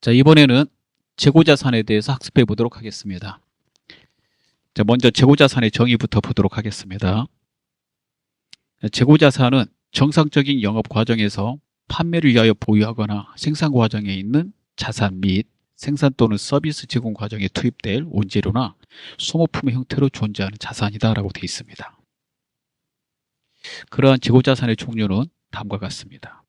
자, 이번에는 재고자산에 대해서 학습해 보도록 하겠습니다. 자, 먼저 재고자산의 정의부터 보도록 하겠습니다. 재고자산은 정상적인 영업 과정에서 판매를 위하여 보유하거나 생산 과정에 있는 자산 및 생산 또는 서비스 제공 과정에 투입될 원재료나 소모품의 형태로 존재하는 자산이다라고 되어 있습니다. 그러한 재고자산의 종류는 다음과 같습니다.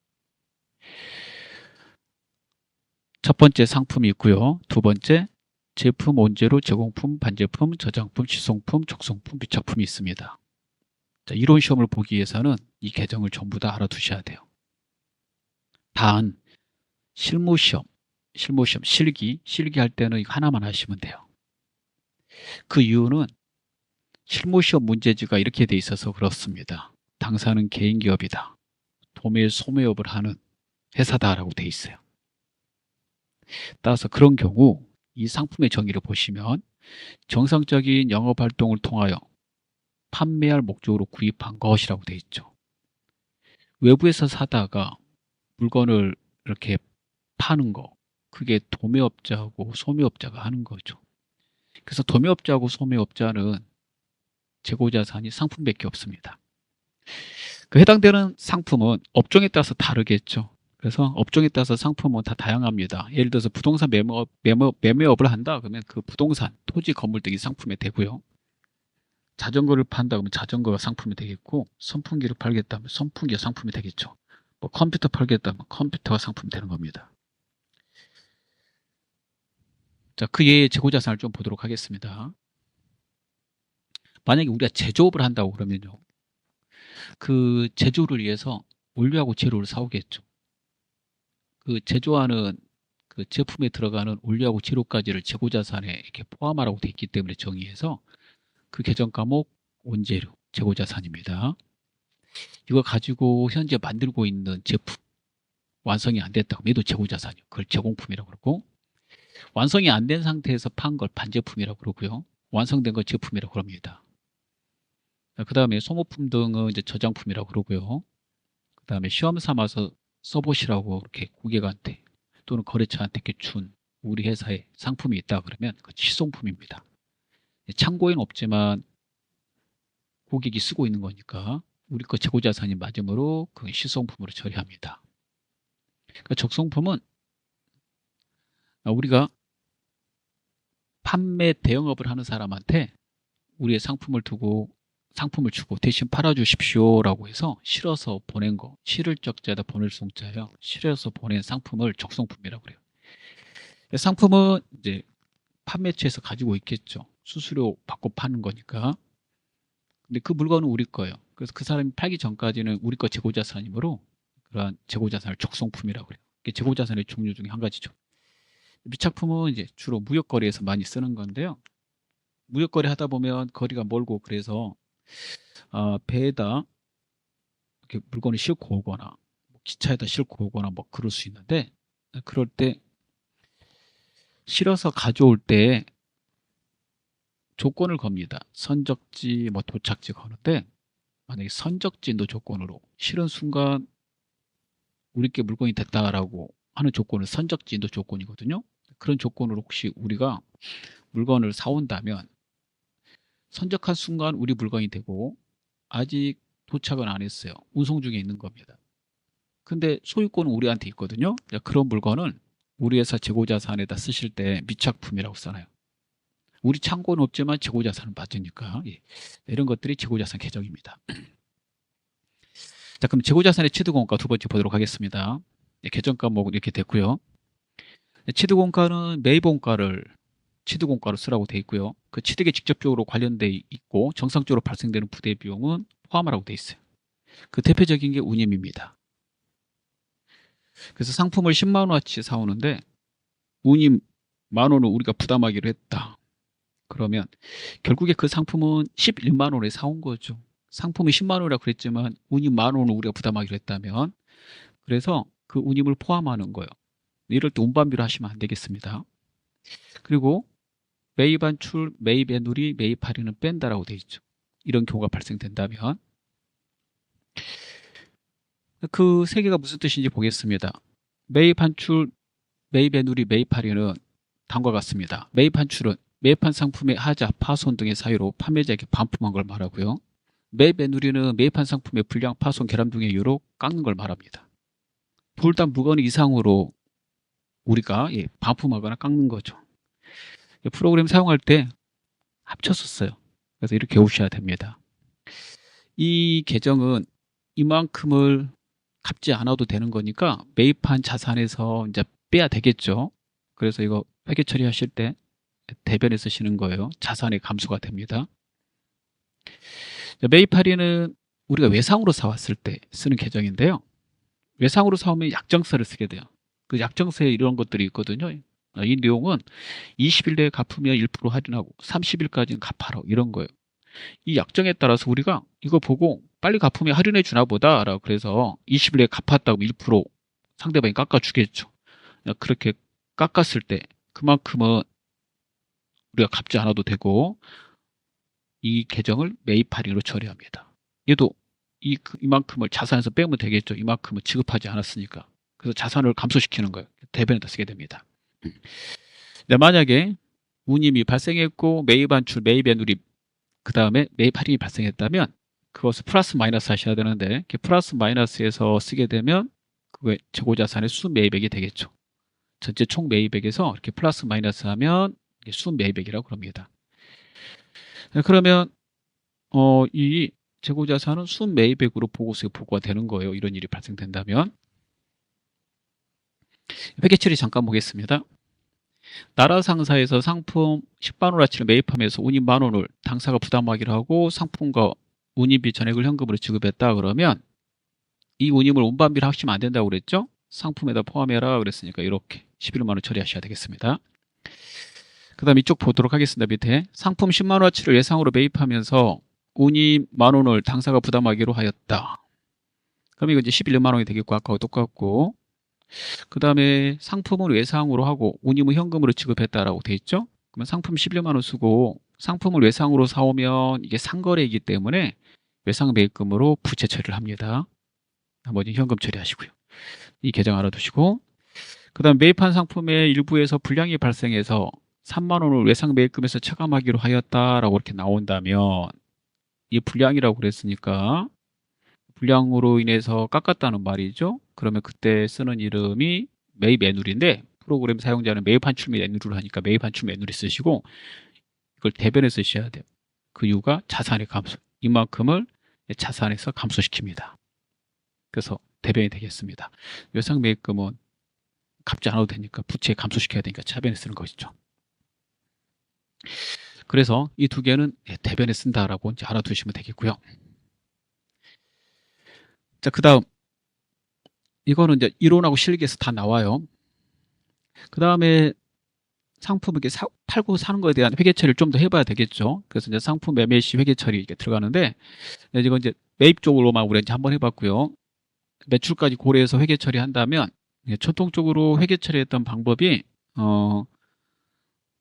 첫 번째 상품이 있고요. 두 번째 제품, 원재료, 제공품, 반제품, 저장품, 시송품, 적송품, 미착품이 있습니다. 자, 이론 시험을 보기 위해서는 이 계정을 전부 다 알아두셔야 돼요. 단 실무시험, 실기할 때는 이거 하나만 하시면 돼요. 그 이유는 실무시험 문제지가 이렇게 돼 있어서 그렇습니다. 당사는 개인기업이다. 도매, 소매업을 하는 회사다라고 돼 있어요. 따라서 그런 경우 이 상품의 정의를 보시면 정상적인 영업활동을 통하여 판매할 목적으로 구입한 것이라고 돼 있죠. 외부에서 사다가 물건을 이렇게 파는 거, 그게 도매업자하고 소매업자가 하는 거죠. 그래서 도매업자하고 소매업자는 재고자산이 상품밖에 없습니다. 그 해당되는 상품은 업종에 따라서 다르겠죠. 그래서 업종에 따라서 상품은 다 다양합니다. 예를 들어서 부동산 매매업을 한다 그러면 그 부동산, 토지, 건물 등이 상품이 되고요. 자전거를 판다 그러면 자전거가 상품이 되겠고, 선풍기를 팔겠다면 선풍기가 상품이 되겠죠. 뭐 컴퓨터 팔겠다면 컴퓨터가 상품이 되는 겁니다. 자, 그 예의 재고자산을 좀 보도록 하겠습니다. 만약에 우리가 제조업을 한다고 그러면요, 그 제조를 위해서 원료하고 재료를 사오겠죠. 그 제조하는 그 제품에 들어가는 원료하고 재료까지를 재고자산에 이렇게 포함하라고 되어 있기 때문에 정의해서 그 계정 과목 원재료 재고자산입니다. 이거 가지고 현재 만들고 있는 제품 완성이 안 됐다고 하면 얘도 재고자산이요. 그걸 제공품이라고 그러고, 완성이 안 된 상태에서 판 걸 반제품이라고 그러고요. 완성된 걸 제품이라고 그럽니다. 그 다음에 소모품 등은 이제 저장품이라고 그러고요. 그 다음에 시험 삼아서 써보시라고 이렇게 고객한테 또는 거래처한테 이렇게 준 우리 회사에 상품이 있다 그러면 그 시송품입니다. 창고에는 없지만 고객이 쓰고 있는 거니까 우리 거 재고자산이 맞으므로 그 시송품으로 처리합니다. 그러니까 적송품은 우리가 판매 대행업을 하는 사람한테 우리의 상품을 주고 대신 팔아주십시오라고 해서 실어서 보낸 거, 실을 적자에다 보낼 송자예요. 실어서 보낸 상품을 적송품이라고 그래요. 상품은 이제 판매처에서 가지고 있겠죠. 수수료 받고 파는 거니까. 근데 그 물건은 우리 거예요. 그래서 그 사람이 팔기 전까지는 우리 거 재고자산이므로 그러한 재고자산을 적송품이라고 그래요. 이게 재고자산의 종류 중에 한 가지죠. 미착품은 이제 주로 무역거래에서 많이 쓰는 건데요. 무역거래 하다 보면 거리가 멀고 그래서 배에다 이렇게 물건을 싣고 오거나 기차에다 싣고 오거나 뭐 그럴 수 있는데, 그럴 때 실어서 가져올 때 조건을 겁니다. 선적지, 뭐 도착지 거는데, 만약에 선적지인도 조건으로 실은 순간 우리께 물건이 됐다라고 하는 조건은 선적지인도 조건이거든요. 그런 조건으로 혹시 우리가 물건을 사온다면 선적한 순간 우리 물건이 되고 아직 도착은 안 했어요. 운송 중에 있는 겁니다. 근데 소유권은 우리한테 있거든요. 그런 물건은 우리 회사 재고자산에다 쓰실 때 미착품이라고 써놔요. 우리 창고는 없지만 재고자산은 맞으니까. 예. 이런 것들이 재고자산 계정입니다. 자, 그럼 재고자산의 취득원가 두 번째 보도록 하겠습니다. 예, 계정 과목은 이렇게 됐고요. 취득원가는 매입원가를 취득원가로 쓰라고 되어 있고요. 그 취득에 직접적으로 관련돼 있고 정상적으로 발생되는 부대 비용은 포함하라고 되어 있어요. 그 대표적인 게 운임입니다. 그래서 상품을 10만 원어치 사오는데 운임 10,000원을 우리가 부담하기로 했다. 그러면 결국에 그 상품은 11만 원에 사온 거죠. 상품이 10만 원이라고 그랬지만 운임 10,000원을 우리가 부담하기로 했다면, 그래서 그 운임을 포함하는 거예요. 이럴 때 운반비로 하시면 안 되겠습니다. 그리고 매입 한출, 매입의 누리, 매입 할인은 뺀다라고 되어 있죠. 이런 경우가 발생된다면 그 세 개가 무슨 뜻인지 보겠습니다. 매입 한출, 매입 애누리, 매입 할인은 다음과 같습니다. 매입 환출은 매입한 상품의 하자, 파손 등의 사유로 판매자에게 반품한 걸 말하고요. 매입 애누리는 매입한 상품의 불량, 파손, 결함 등의 이유로 깎는 걸 말합니다. 둘 다 무거운 이상으로 우리가 반품하거나 깎는 거죠. 프로그램 사용할 때 합쳐서 써요. 그래서 이렇게 외우셔야 됩니다. 이 계정은 이만큼을 갚지 않아도 되는 거니까 매입한 자산에서 이제 빼야 되겠죠. 그래서 이거 회계 처리하실 때 대변에 쓰시는 거예요. 자산의 감소가 됩니다. 매입 할인은 우리가 외상으로 사왔을 때 쓰는 계정인데요. 외상으로 사오면 약정서를 쓰게 돼요. 그 약정서에 이런 것들이 있거든요. 이 내용은 20일 내에 갚으면 1% 할인하고 30일까지는 갚아라, 이런 거예요. 이 약정에 따라서 우리가 이거 보고 빨리 갚으면 할인해 주나 보다 라고 그래서 20일 내에 갚았다고 1% 상대방이 깎아주겠죠. 그렇게 깎았을 때 그만큼은 우리가 갚지 않아도 되고 이 계정을 매입 할인으로 처리합니다. 얘도 이만큼을 자산에서 빼면 되겠죠. 이만큼을 지급하지 않았으니까. 그래서 자산을 감소시키는 거예요. 대변에다 쓰게 됩니다. 만약에 운임이 발생했고 매입 환출, 매입 애누리, 그 다음에 매입 할인이 발생했다면 그것을 플러스 마이너스 하셔야 되는데 플러스 마이너스에서 쓰게 되면 그게 재고자산의 순매입액이 되겠죠. 전체 총 매입액에서 이렇게 플러스 마이너스 하면 순매입액이라고 그럽니다. 그러면 이 재고자산은 순매입액으로 보고서에 보고가 되는 거예요. 이런 일이 발생된다면. 회계처리 잠깐 보겠습니다. 나라상사에서 상품 10만 원어치를 매입하면서 운임 만 원을 당사가 부담하기로 하고 상품과 운임비 전액을 현금으로 지급했다 그러면 이 운임을 운반비를 하시면 안 된다고 그랬죠? 상품에다 포함해라 그랬으니까 이렇게 11만 원 처리하셔야 되겠습니다. 그 다음 이쪽 보도록 하겠습니다. 밑에 상품 10만 원어치를 예상으로 매입하면서 운임 만 원을 당사가 부담하기로 하였다. 그럼 이거 이제 11만 원이 되겠고 아까와 똑같고, 그 다음에 상품을 외상으로 하고 운임을 현금으로 지급했다라고 돼 있죠. 그러면 상품 11만 원 쓰고 상품을 외상으로 사오면 이게 상거래이기 때문에 외상 매입금으로 부채 처리를 합니다. 나머지 현금 처리하시고요. 이 계정 알아두시고, 그 다음 매입한 상품의 일부에서 불량이 발생해서 3만 원을 외상 매입금에서 차감하기로 하였다라고 이렇게 나온다면 이 불량이라고 그랬으니까 불량으로 인해서 깎았다는 말이죠. 그러면 그때 쓰는 이름이 매입 애누리인데 프로그램 사용자는 매입 환출 및 애누리를 하니까 매입 환출 및 애누리 쓰시고 이걸 대변에 쓰셔야 돼요. 그 이유가 자산의 감소. 이만큼을 자산에서 감소시킵니다. 그래서 대변이 되겠습니다. 외상 매입금은 갚지 않아도 되니까 부채 감소시켜야 되니까 차변에 쓰는 것이죠. 그래서 이 두 개는 대변에 쓴다라고 이제 알아두시면 되겠고요. 자, 그 다음 이거는 이제 이론하고 실기에서 다 나와요. 그 다음에 상품 이렇게 팔고 사는 거에 대한 회계 처리를 좀 더 해봐야 되겠죠. 그래서 이제 상품 매매 시 회계 처리 이게 들어가는데 이건 이제 매입 쪽으로만 우리가 이제 한번 해봤고요. 매출까지 고려해서 회계 처리한다면 전통적으로 회계 처리했던 방법이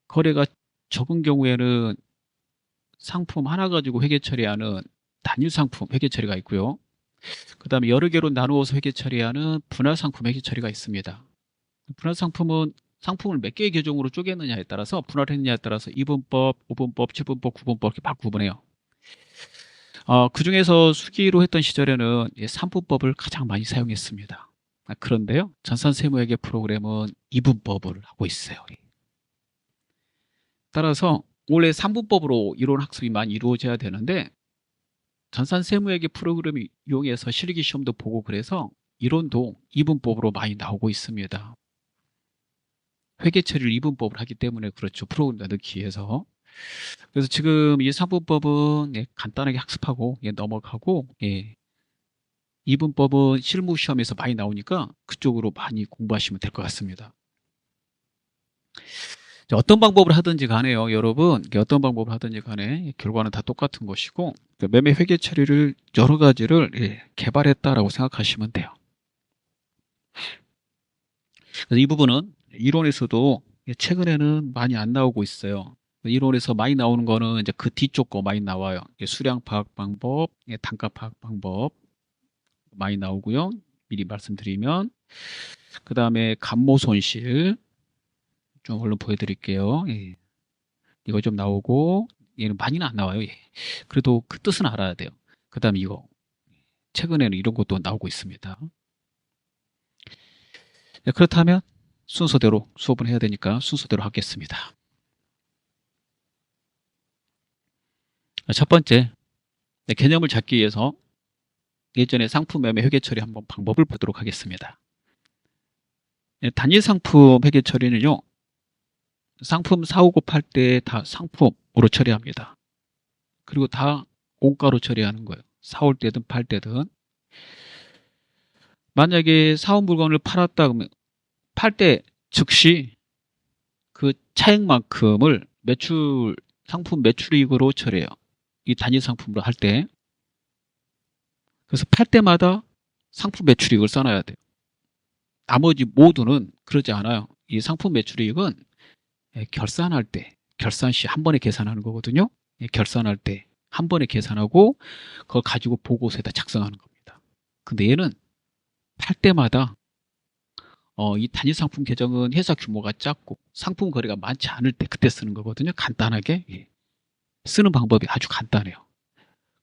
거래가 적은 경우에는 상품 하나 가지고 회계 처리하는 단일 상품 회계 처리가 있고요. 그 다음에 여러 개로 나누어서 회계 처리하는 분할 상품 회계 처리가 있습니다. 분할 상품은 상품을 몇 개의 계정으로 쪼개느냐에 따라서 분할했느냐에 따라서 2분법, 5분법, 7분법, 9분법 이렇게 막 구분해요. 그 중에서 수기로 했던 시절에는 3분법을 가장 많이 사용했습니다. 그런데요, 전산세무회계 프로그램은 2분법을 하고 있어요. 따라서 원래 3분법으로 이론 학습이 많이 이루어져야 되는데 전산세무회계 프로그램을 이용해서 실기 시험도 보고 그래서 이론도 2분법으로 많이 나오고 있습니다. 회계 처리를 2분법을 하기 때문에 그렇죠. 프로그램에 넣기 위해서. 그래서 지금 이 3분법은 간단하게 학습하고 넘어가고 2분법은 실무 시험에서 많이 나오니까 그쪽으로 많이 공부하시면 될 것 같습니다. 어떤 방법을 하든지 간에요, 여러분. 어떤 방법을 하든지 간에 결과는 다 똑같은 것이고 매매 회계 처리를 여러 가지를 개발했다라고 생각하시면 돼요. 그래서 이 부분은 이론에서도 최근에는 많이 안 나오고 있어요. 이론에서 많이 나오는 거는 이제 그 뒤쪽 거 많이 나와요. 수량 파악 방법, 단가 파악 방법 많이 나오고요. 미리 말씀드리면 그 다음에 감모 손실, 좀 얼른 보여드릴게요. 예. 이거 좀 나오고 얘는 많이는 안 나와요. 예. 그래도 그 뜻은 알아야 돼요. 그 다음에 이거 최근에는 이런 것도 나오고 있습니다. 네, 그렇다면 순서대로 수업을 해야 되니까 순서대로 하겠습니다. 첫 번째, 네, 개념을 잡기 위해서 예전에 상품 매매 회계 처리 한번 방법을 보도록 하겠습니다. 네, 단일 상품 회계 처리는요, 상품 사오고 팔 때 다 상품으로 처리합니다. 그리고 다 원가로 처리하는 거예요. 사올 때든 팔 때든. 만약에 사온 물건을 팔았다 그러면 팔 때 즉시 그 차액만큼을 상품 매출이익으로 처리해요. 이 단일 상품으로 할 때. 그래서 팔 때마다 상품 매출이익을 써놔야 돼요. 나머지 모두는 그러지 않아요. 이 상품 매출이익은 결산할 때, 결산 시 한 번에 계산하는 거거든요. 결산할 때 한 번에 계산하고 그걸 가지고 보고서에다 작성하는 겁니다. 근데 얘는 팔 때마다 이 단일 상품 계정은 회사 규모가 작고 상품 거래가 많지 않을 때 그때 쓰는 거거든요. 간단하게. 예. 쓰는 방법이 아주 간단해요.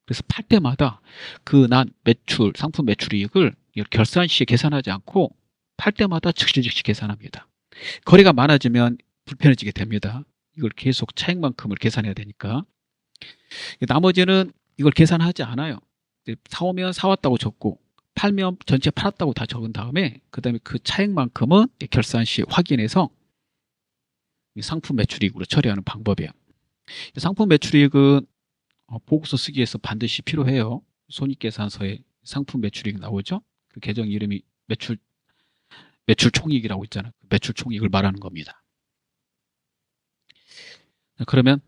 그래서 팔 때마다 그 난 매출, 상품 매출이익을 결산 시에 계산하지 않고 팔 때마다 즉시 계산합니다. 거래가 많아지면 불편해지게 됩니다. 이걸 계속 차액만큼을 계산해야 되니까. 나머지는 이걸 계산하지 않아요. 사오면 사왔다고 적고 팔면 전체 팔았다고 다 적은 다음에 그 다음에 그 차액만큼은 결산 시 확인해서 상품 매출이익으로 처리하는 방법이에요. 상품 매출이익은 보고서 쓰기 위해서 반드시 필요해요. 손익계산서에 상품 매출이익 나오죠. 그 계정 이름이 매출 총이익이라고 있잖아요. 매출 총이익을 말하는 겁니다. 그러면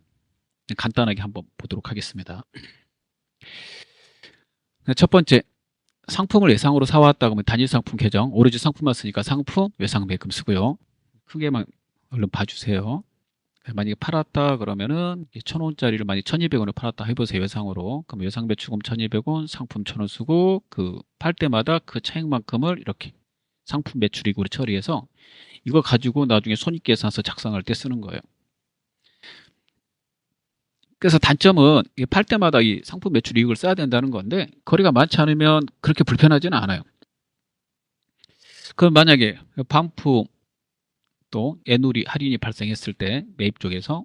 간단하게 한번 보도록 하겠습니다. 첫 번째, 상품을 외상으로 사왔다 그러면 단일 상품 계정, 오로지 상품만 쓰니까 상품 외상 매금 쓰고요. 크게만 얼른 봐주세요. 만약에 팔았다 그러면은 1,000원짜리를 만약에 1,200원에 팔았다 해보세요. 외상으로. 그럼 외상 매출금 1,200원, 상품 1,000원 쓰고 그 팔 때마다 그 차액만큼을 이렇게 상품 매출이익으로 처리해서 이거 가지고 나중에 손익계산서 작성할 때 쓰는 거예요. 그래서 단점은 팔 때마다 이 상품 매출이익을 써야 된다는 건데 거래가 많지 않으면 그렇게 불편하지는 않아요. 그럼 만약에 반품 또 애누리 할인이 발생했을 때 매입 쪽에서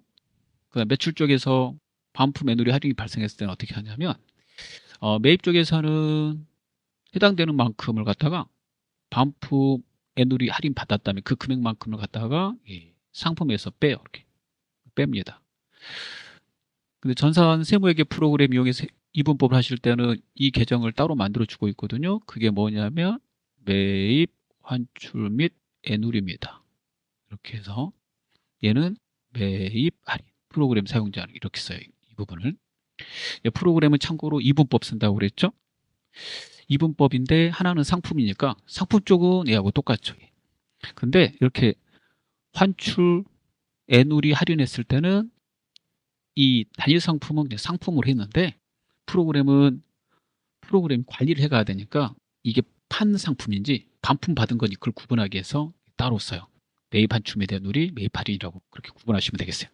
그다음 매출 쪽에서 반품 애누리 할인이 발생했을 때는 어떻게 하냐면 매입 쪽에서는 해당되는 만큼을 갖다가 반품 애누리 할인 받았다면 그 금액만큼을 갖다가 상품에서 빼요. 이렇게 뺍니다. 근데 전산 세무회계 프로그램 이용해서 이분법을 하실 때는 이 계정을 따로 만들어 주고 있거든요. 그게 뭐냐면 매입, 환출 및 애누리입니다. 이렇게 해서 얘는 매입 할인 프로그램 사용자 이렇게 써요. 이 부분을. 프로그램은 참고로 이분법 쓴다고 그랬죠. 이분법인데 하나는 상품이니까 상품 쪽은 얘하고 똑같죠. 근데 이렇게 환출, 애누리 할인했을 때는 이 단일 상품은 그냥 상품으로 했는데 프로그램 관리를 해가야 되니까 이게 판 상품인지 반품 받은 거니 그걸 구분하기 위해서 따로 써요. 매입 환출 및 애누리, 매입 할인이라고 그렇게 구분하시면 되겠어요.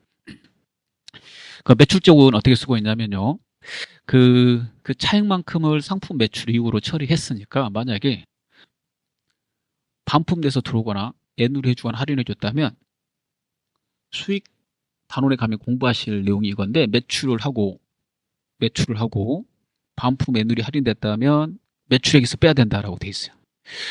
그 매출 쪽은 어떻게 쓰고 있냐면요. 그 차액만큼을 상품 매출 이익으로 처리했으니까 만약에 반품돼서 들어오거나 애누리 해주거나 할인해줬다면 수익 단원에 가면 공부하실 내용이 이건데 매출을 하고 반품 애누리 할인됐다면 매출액에서 빼야 된다라고 돼 있어요.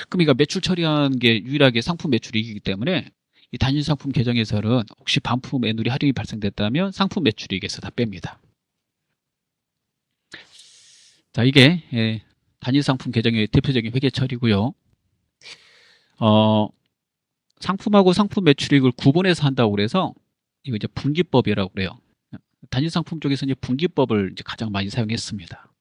그럼 이거 매출 처리한 게 유일하게 상품 매출이익이기 때문에 이 단일 상품 계정에서는 혹시 반품 애누리 할인이 발생됐다면 상품 매출이익에서 다 뺍니다. 자, 이게 단일 상품 계정의 대표적인 회계 처리고요. 상품하고 상품 매출이익을 구분해서 한다고 그래서 이거 이제 분기법이라고 그래요. 단일 상품 쪽에서 이제 분기법을 이제 가장 많이 사용했습니다.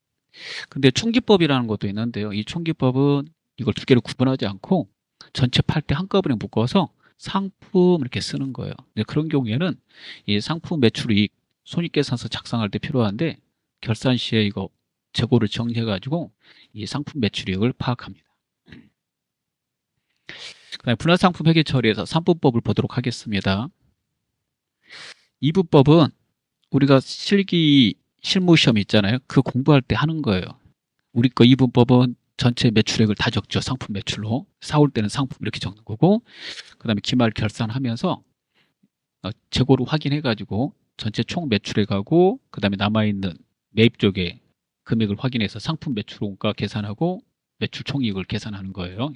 근데 총기법이라는 것도 있는데요. 이 총기법은 이걸 두 개를 구분하지 않고 전체 팔 때 한꺼번에 묶어서 상품 이렇게 쓰는 거예요. 그런 경우에는 이 상품 매출이익 손익계산서 작성할 때 필요한데 결산 시에 이거 재고를 정리해 가지고 이 상품 매출이익을 파악합니다. 그다음에 분할상품 회계 처리에서 3부법을 보도록 하겠습니다. 2부법은 우리가 실기 실무시험 있잖아요. 그 공부할 때 하는 거예요. 우리 거 2부법은 전체 매출액을 다 적죠. 상품 매출로. 사올 때는 상품 이렇게 적는 거고, 그 다음에 기말 결산하면서 재고를 확인해가지고 전체 총 매출액하고 그 다음에 남아있는 매입 쪽에 금액을 확인해서 상품 매출원가 계산하고 매출 총이익을 계산하는 거예요.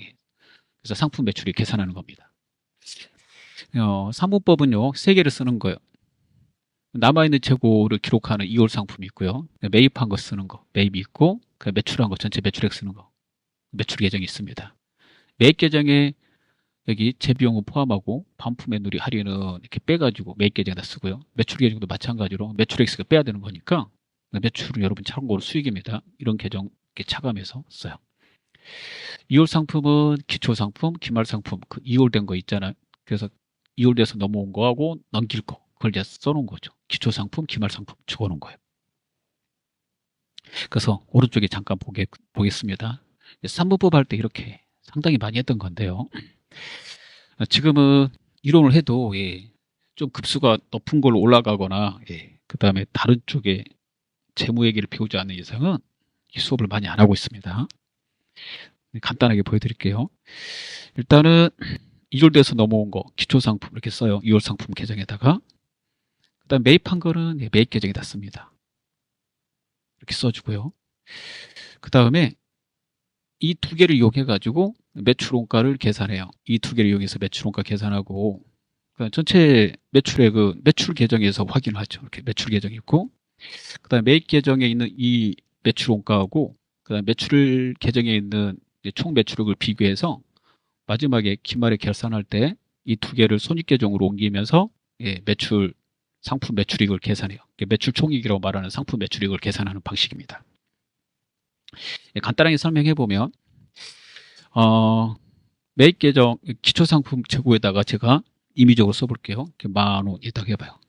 그래서 상품 매출이 계산하는 겁니다. 사무법은요, 세 개를 쓰는 거예요. 남아있는 재고를 기록하는 2월 상품이 있고요. 매입한 거 쓰는 거, 매입이 있고, 매출한 거 전체 매출액 쓰는 거, 매출 계정이 있습니다. 매입 계정에 여기 재비용은 포함하고 반품의 누리 할인은 이렇게 빼가지고 매입 계정에다 쓰고요. 매출 계정도 마찬가지로 매출 X가 빼야 되는 거니까 매출은 여러분 참고로 수익입니다. 이런 계정 이렇게 차감해서 써요. 2월 상품은 기초 상품, 기말 상품, 그 2월 된 거 있잖아요. 그래서 2월 돼서 넘어온 거하고 넘길 거, 그걸 이제 써놓은 거죠. 기초 상품, 기말 상품 적어놓은 거예요. 그래서 오른쪽에 잠깐 보겠습니다. 3부법 할 때 이렇게 상당히 많이 했던 건데요. 지금은 이론을 해도 좀 급수가 높은 걸로 올라가거나 그 다음에 다른 쪽에 재무 얘기를 배우지 않는 이상은 이 수업을 많이 안 하고 있습니다. 간단하게 보여드릴게요. 일단은 2월 돼서 넘어온 거 기초상품 이렇게 써요. 2월 상품 계정에다가. 그 다음 매입한 거는 매입 계정에다 씁니다. 이렇게 써주고요. 그 다음에 이 두 개를 이용해 가지고 매출원가를 계산해요. 이 두 개를 이용해서 매출원가 계산하고, 그러니까 전체 매출액은 매출 계정에서 확인하죠. 이렇게 매출 계정이 있고, 그 다음에 매입 계정에 있는 이 매출원가하고 그 다음에 매출 계정에 있는 총 매출액을 비교해서 마지막에 기말에 결산할 때 이 두 개를 손익계정으로 옮기면서 매출 상품 매출이익을 계산해요. 매출 총이익이라고 말하는 상품 매출이익을 계산하는 방식입니다. 간단하게 설명해 보면 매입 계정 기초 상품 재고에다가 제가 임의적으로 써볼게요. 10,000원 있다고 해봐요.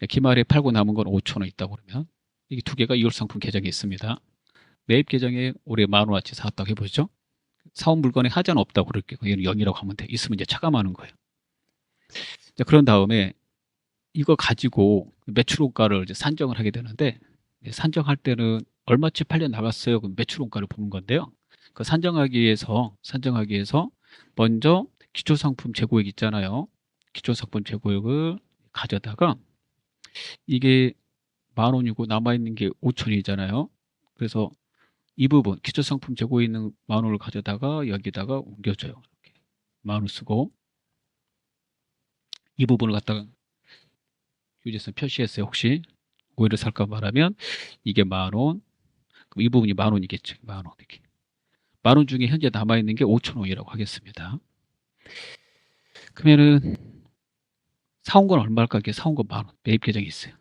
기말에 팔고 남은 건 5,000원 있다고 그러면 이게 두 개가 2월 상품 계정에 있습니다. 매입 계정에 올해 10,000원어치 사왔다고 해보죠. 사온 물건에 하자는 없다고 그럴게요. 얘는 0이라고 하면 돼. 있으면 이제 차감하는 거예요. 자, 그런 다음에 이거 가지고 매출원가를 이제 산정을 하게 되는데, 산정할 때는 얼마치 팔려 나갔어요. 그럼 매출원가를 보는 건데요. 그 산정하기 위해서 먼저 기초상품 재고액 있잖아요. 기초상품 재고액을 가져다가 이게 10,000원이고 남아있는 게 5,000원이잖아요. 그래서 이 부분 기초상품 재고에 있는 10,000원을 가져다가 여기다가 옮겨줘요. 이렇게 10,000원 쓰고 이 부분을 갖다가 휴지선 표시했어요. 혹시 오해를 살까 말하면 이게 10,000원, 그럼 이 부분이 10,000원이겠죠. 10,000원 이렇게. 10,000원 중에 현재 남아있는 게 5,000원이라고 하겠습니다. 그러면은 사온 건 얼마일까? 이게 사온 건 10,000원. 매입 계정이 있어요.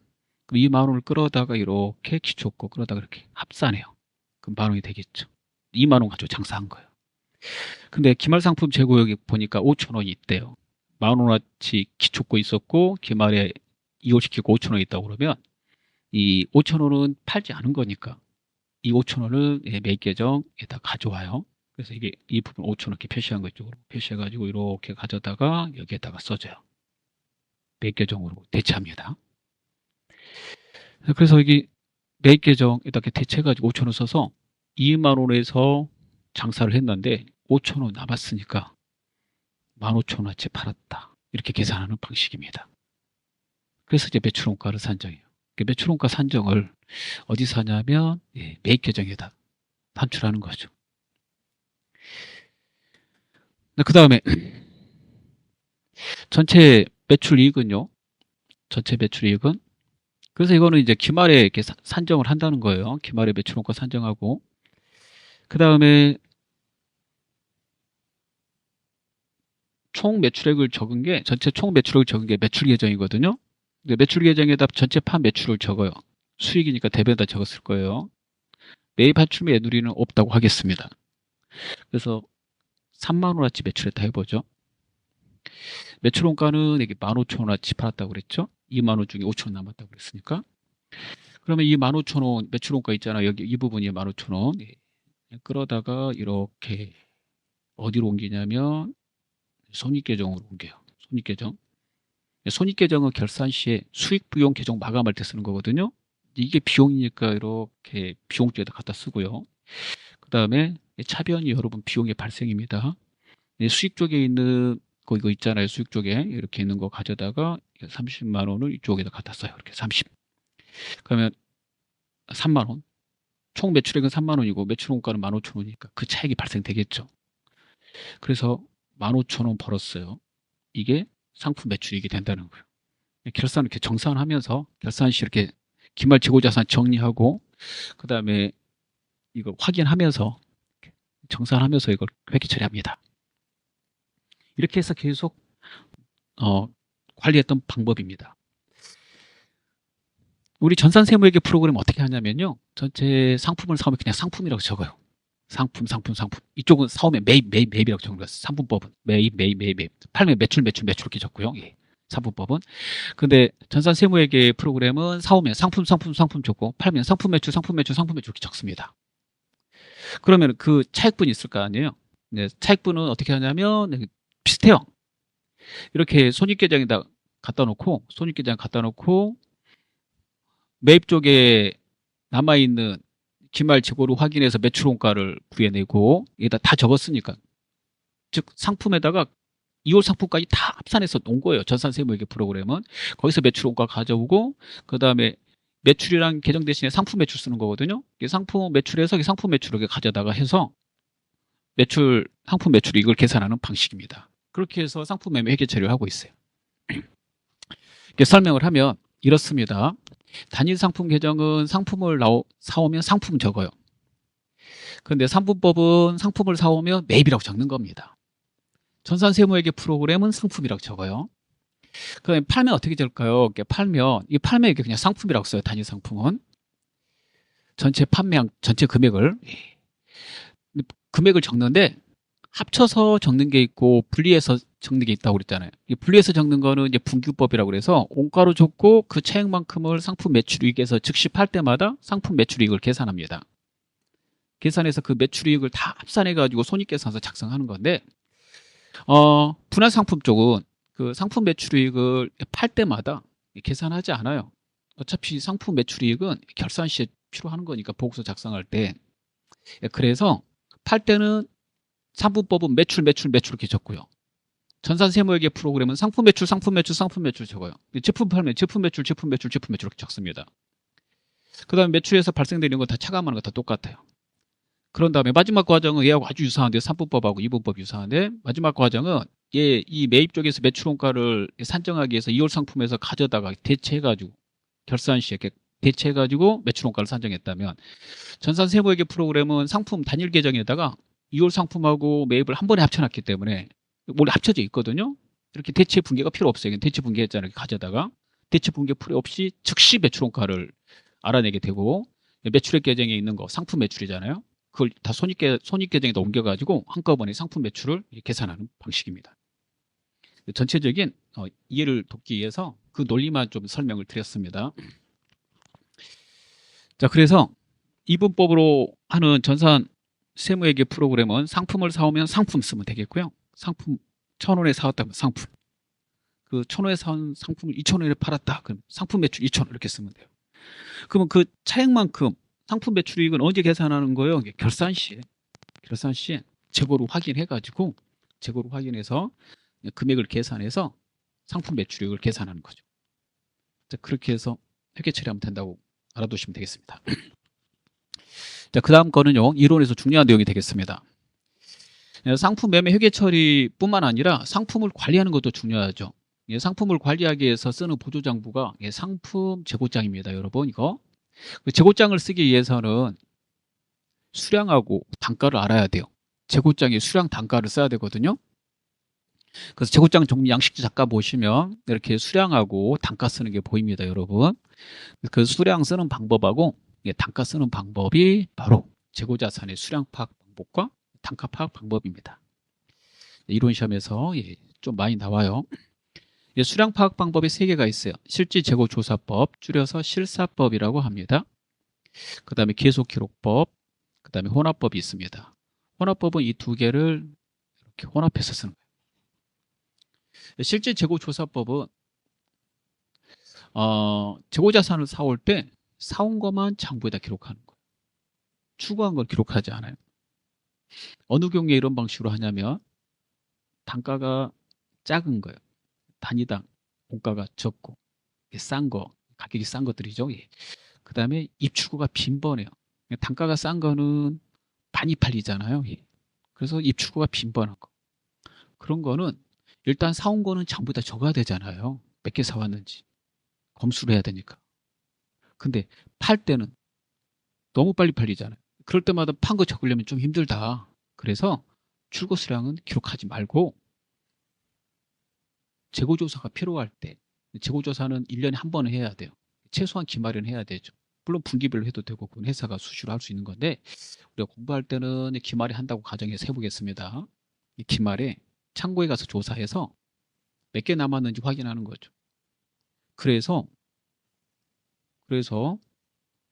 그럼 이 10,000원을 끌어다가 이렇게 기초고 끌어다가 이렇게 합산해요. 그럼 10,000원이 되겠죠. 20,000원 가지고 장사한 거예요. 근데 기말상품 재고액이 보니까 5,000원이 있대요. 10,000원어치 기초고 있었고 기말에 이월시키고 5,000원이 있다고 그러면 이 5,000원은 팔지 않은 거니까 이 5,000원을 매입 계정에다 가져와요. 그래서 이게 이 부분 5,000원 이렇게 표시한 거 이쪽으로 표시해가지고 이렇게 가져다가 여기에다가 써줘요. 매입 계정으로 대체합니다. 그래서 여기 매입 계정에다 이렇게 대체해가지고 5,000원 써서 20,000원에서 장사를 했는데 5,000원 남았으니까 15,000원어치 팔았다. 이렇게 계산하는 방식입니다. 그래서 이제 매출원가를 산정해요. 매출원가 산정을 어디서 하냐면 매입 계정에다 반출하는 거죠. 그 다음에 전체 매출이익은요. 전체 매출이익은 그래서 이거는 이제 기말에 이렇게 산정을 한다는 거예요. 기말에 매출원가 산정하고 그 다음에 총 매출액을 적은 게 전체 총 매출액을 적은 게 매출 계정이거든요. 매출 계정에다 전체 판 매출을 적어요. 수익이니까 대변에다 적었을 거예요. 매입 한출매 애누리는 없다고 하겠습니다. 그래서 30,000원어치 매출했다 해보죠. 매출원가는 여기 15,000원어치 팔았다고 그랬죠. 20,000원 중에 5,000원 남았다고 그랬으니까. 그러면 이 15,000원 매출원가 있잖아. 여기 이 부분이 15,000원. 끌어다가 이렇게 어디로 옮기냐면 손익계정으로 옮겨요. 손익계정. 손익계정은 결산 시에 수익 비용 계정 마감할 때 쓰는 거거든요. 이게 비용이니까 이렇게 비용 쪽에다 갖다 쓰고요. 그 다음에 차변이 여러분 비용의 발생입니다. 수익 쪽에 있는 거 이거 있잖아요. 수익 쪽에 이렇게 있는 거 가져다가 30만 원을 이쪽에다 갖다 써요. 이렇게 30. 그러면 3만 원. 총 매출액은 3만 원이고 매출 원가는 15,000원이니까 그 차익이 발생되겠죠. 그래서 15,000원 벌었어요. 이게 상품 매출이익이 된다는 거예요. 결산을 이렇게 정산하면서 결산 시 이렇게 기말 재고자산 정리하고 그 다음에 이거 확인하면서 정산하면서 이걸 회계 처리합니다. 이렇게 해서 계속 관리했던 방법입니다. 우리 전산세무회계 프로그램 어떻게 하냐면요. 전체 상품을 사오면 그냥 상품이라고 적어요. 상품. 이쪽은 사오면 매입이라고 적는 거예요. 상품법은 매입. 팔면 매출 이렇게 적고요. 예. 상품법은. 근데 전산세무회계 프로그램은 사오면 상품 적고 팔면 상품 매출 이렇게 적습니다. 그러면 그 차익분이 있을 거 아니에요. 네, 차익분은 어떻게 하냐면 비슷해요. 이렇게 손익계정에다 갖다 놓고 매입 쪽에 남아있는 기말 재고를 확인해서 매출 원가를 구해내고 여기다 다 적었으니까 즉 상품에다가 2월 상품까지 다 합산해서 놓은 거예요. 전산세무회계 프로그램은. 거기서 매출 원가 가져오고 그 다음에 매출이랑 계정 대신에 상품 매출 쓰는 거거든요. 상품 매출에서 상품 매출을 가져다가 해서 상품 매출 이걸 계산하는 방식입니다. 그렇게 해서 상품 매매 회계 처리를 하고 있어요. 이렇게 설명을 하면 이렇습니다. 단일 상품 계정은 상품을 사오면 상품 적어요. 그런데 상품법은 상품을 사오면 매입이라고 적는 겁니다. 전산세무회계 프로그램은 상품이라고 적어요. 그럼 팔면 어떻게 될까요? 팔면 이게 그냥 상품이라고 써요. 단일 상품은 전체 판매량 전체 금액을 적는데 합쳐서 적는 게 있고 분리해서 적는 게 있다고 그랬잖아요. 이 분리해서 적는 거는 이제 분규법이라고 그래서 원가로 적고 그 차액만큼을 상품 매출이익에서 즉시 팔 때마다 상품 매출이익을 계산합니다. 계산해서 그 매출이익을 다 합산해 가지고 손익계산서 작성하는 건데 분할상품 쪽은 그 상품 매출이익을 팔 때마다 계산하지 않아요. 어차피 상품 매출이익은 결산 시에 필요하는 거니까 보고서 작성할 때. 그래서 팔 때는 상품법은 매출 이렇게 적고요. 전산세무회계 프로그램은 상품 매출 적어요. 제품 팔면 제품 매출 이렇게 적습니다. 그 다음에 매출에서 발생되는 건 다 차감하는 거 다 똑같아요. 그런 다음에 마지막 과정은 얘하고 아주 유사한데 상품법하고 이분법 유사한데 마지막 과정은 이 매입 쪽에서 매출 원가를 산정하기 위해서 2월 상품에서 가져다가 대체해가지고 결산 시에 대체해가지고 매출 원가를 산정했다면 전산세무회계 프로그램은 상품 단일 계정에다가 2월 상품하고 매입을 한 번에 합쳐놨기 때문에 원래 합쳐져 있거든요. 이렇게 대체 분계가 필요 없어요. 대체 분계했잖아요. 가져다가 대체 분계 필요 없이 즉시 매출 원가를 알아내게 되고 매출액 계정에 있는 거 상품 매출이잖아요. 그걸 다 손익계정에다 옮겨가지고 한꺼번에 상품 매출을 계산하는 방식입니다. 전체적인 이해를 돕기 위해서 그 논리만 좀 설명을 드렸습니다. 자, 그래서 이분법으로 하는 전산 세무회계 프로그램은 상품을 사오면 상품 쓰면 되겠고요. 상품 1,000원에 사왔다면 상품. 그 1,000원에 사온 상품을 2,000원에 팔았다. 그럼 상품 매출 2,000원 이렇게 쓰면 돼요. 그러면 그 차액만큼 상품 매출이익은 언제 계산하는 거예요? 결산 시에 재고를 확인해서 금액을 계산해서 상품 매출이익을 계산하는 거죠. 자, 그렇게 해서 회계 처리하면 된다고 알아두시면 되겠습니다. 자, 그 다음 거는요, 이론에서 중요한 내용이 되겠습니다. 상품 매매 회계 처리뿐만 아니라 상품을 관리하는 것도 중요하죠. 상품을 관리하기 위해서 쓰는 보조장부가 상품 재고장입니다. 여러분, 이거 재고장을 쓰기 위해서는 수량하고 단가를 알아야 돼요. 재고장에 수량 단가를 써야 되거든요. 그래서 재고장 정리 양식지 작가 보시면 이렇게 수량하고 단가 쓰는 게 보입니다. 여러분, 그 수량 쓰는 방법하고 단가 쓰는 방법이 바로 재고자산의 수량 파악 방법과 단가 파악 방법입니다. 이론 시험에서 좀 많이 나와요. 수량 파악 방법이 3개가 있어요. 실질재고조사법, 줄여서 실사법이라고 합니다. 그 다음에 계속기록법, 그 다음에 혼합법이 있습니다. 혼합법은 이 2개를 이렇게 혼합해서 쓰는 거예요. 실제 재고조사법은 재고자산을 사올 때 사온 것만 장부에다 기록하는 거예요. 추가한 걸 기록하지 않아요. 어느 경우에 이런 방식으로 하냐면 단가가 작은 거예요. 단위당 원가가 적고 싼 거, 가격이 싼 것들이죠. 예. 그 다음에 입출고가 빈번해요. 단가가 싼 거는 많이 팔리잖아요. 예. 그래서 입출고가 빈번한 거. 그런 거는 일단 사온 거는 장부에다 적어야 되잖아요. 몇 개 사왔는지 검수를 해야 되니까. 근데 팔 때는 너무 빨리 팔리잖아요. 그럴 때마다 판 거 적으려면 좀 힘들다. 그래서 출고 수량은 기록하지 말고 재고조사가 필요할 때, 재고조사는 1년에 한 번은 해야 돼요. 최소한 기말은 해야 되죠. 물론 분기별로 해도 되고 그건 회사가 수시로 할 수 있는 건데 우리가 공부할 때는 기말에 한다고 가정해서 해보겠습니다. 이 기말에 창고에 가서 조사해서 몇 개 남았는지 확인하는 거죠. 그래서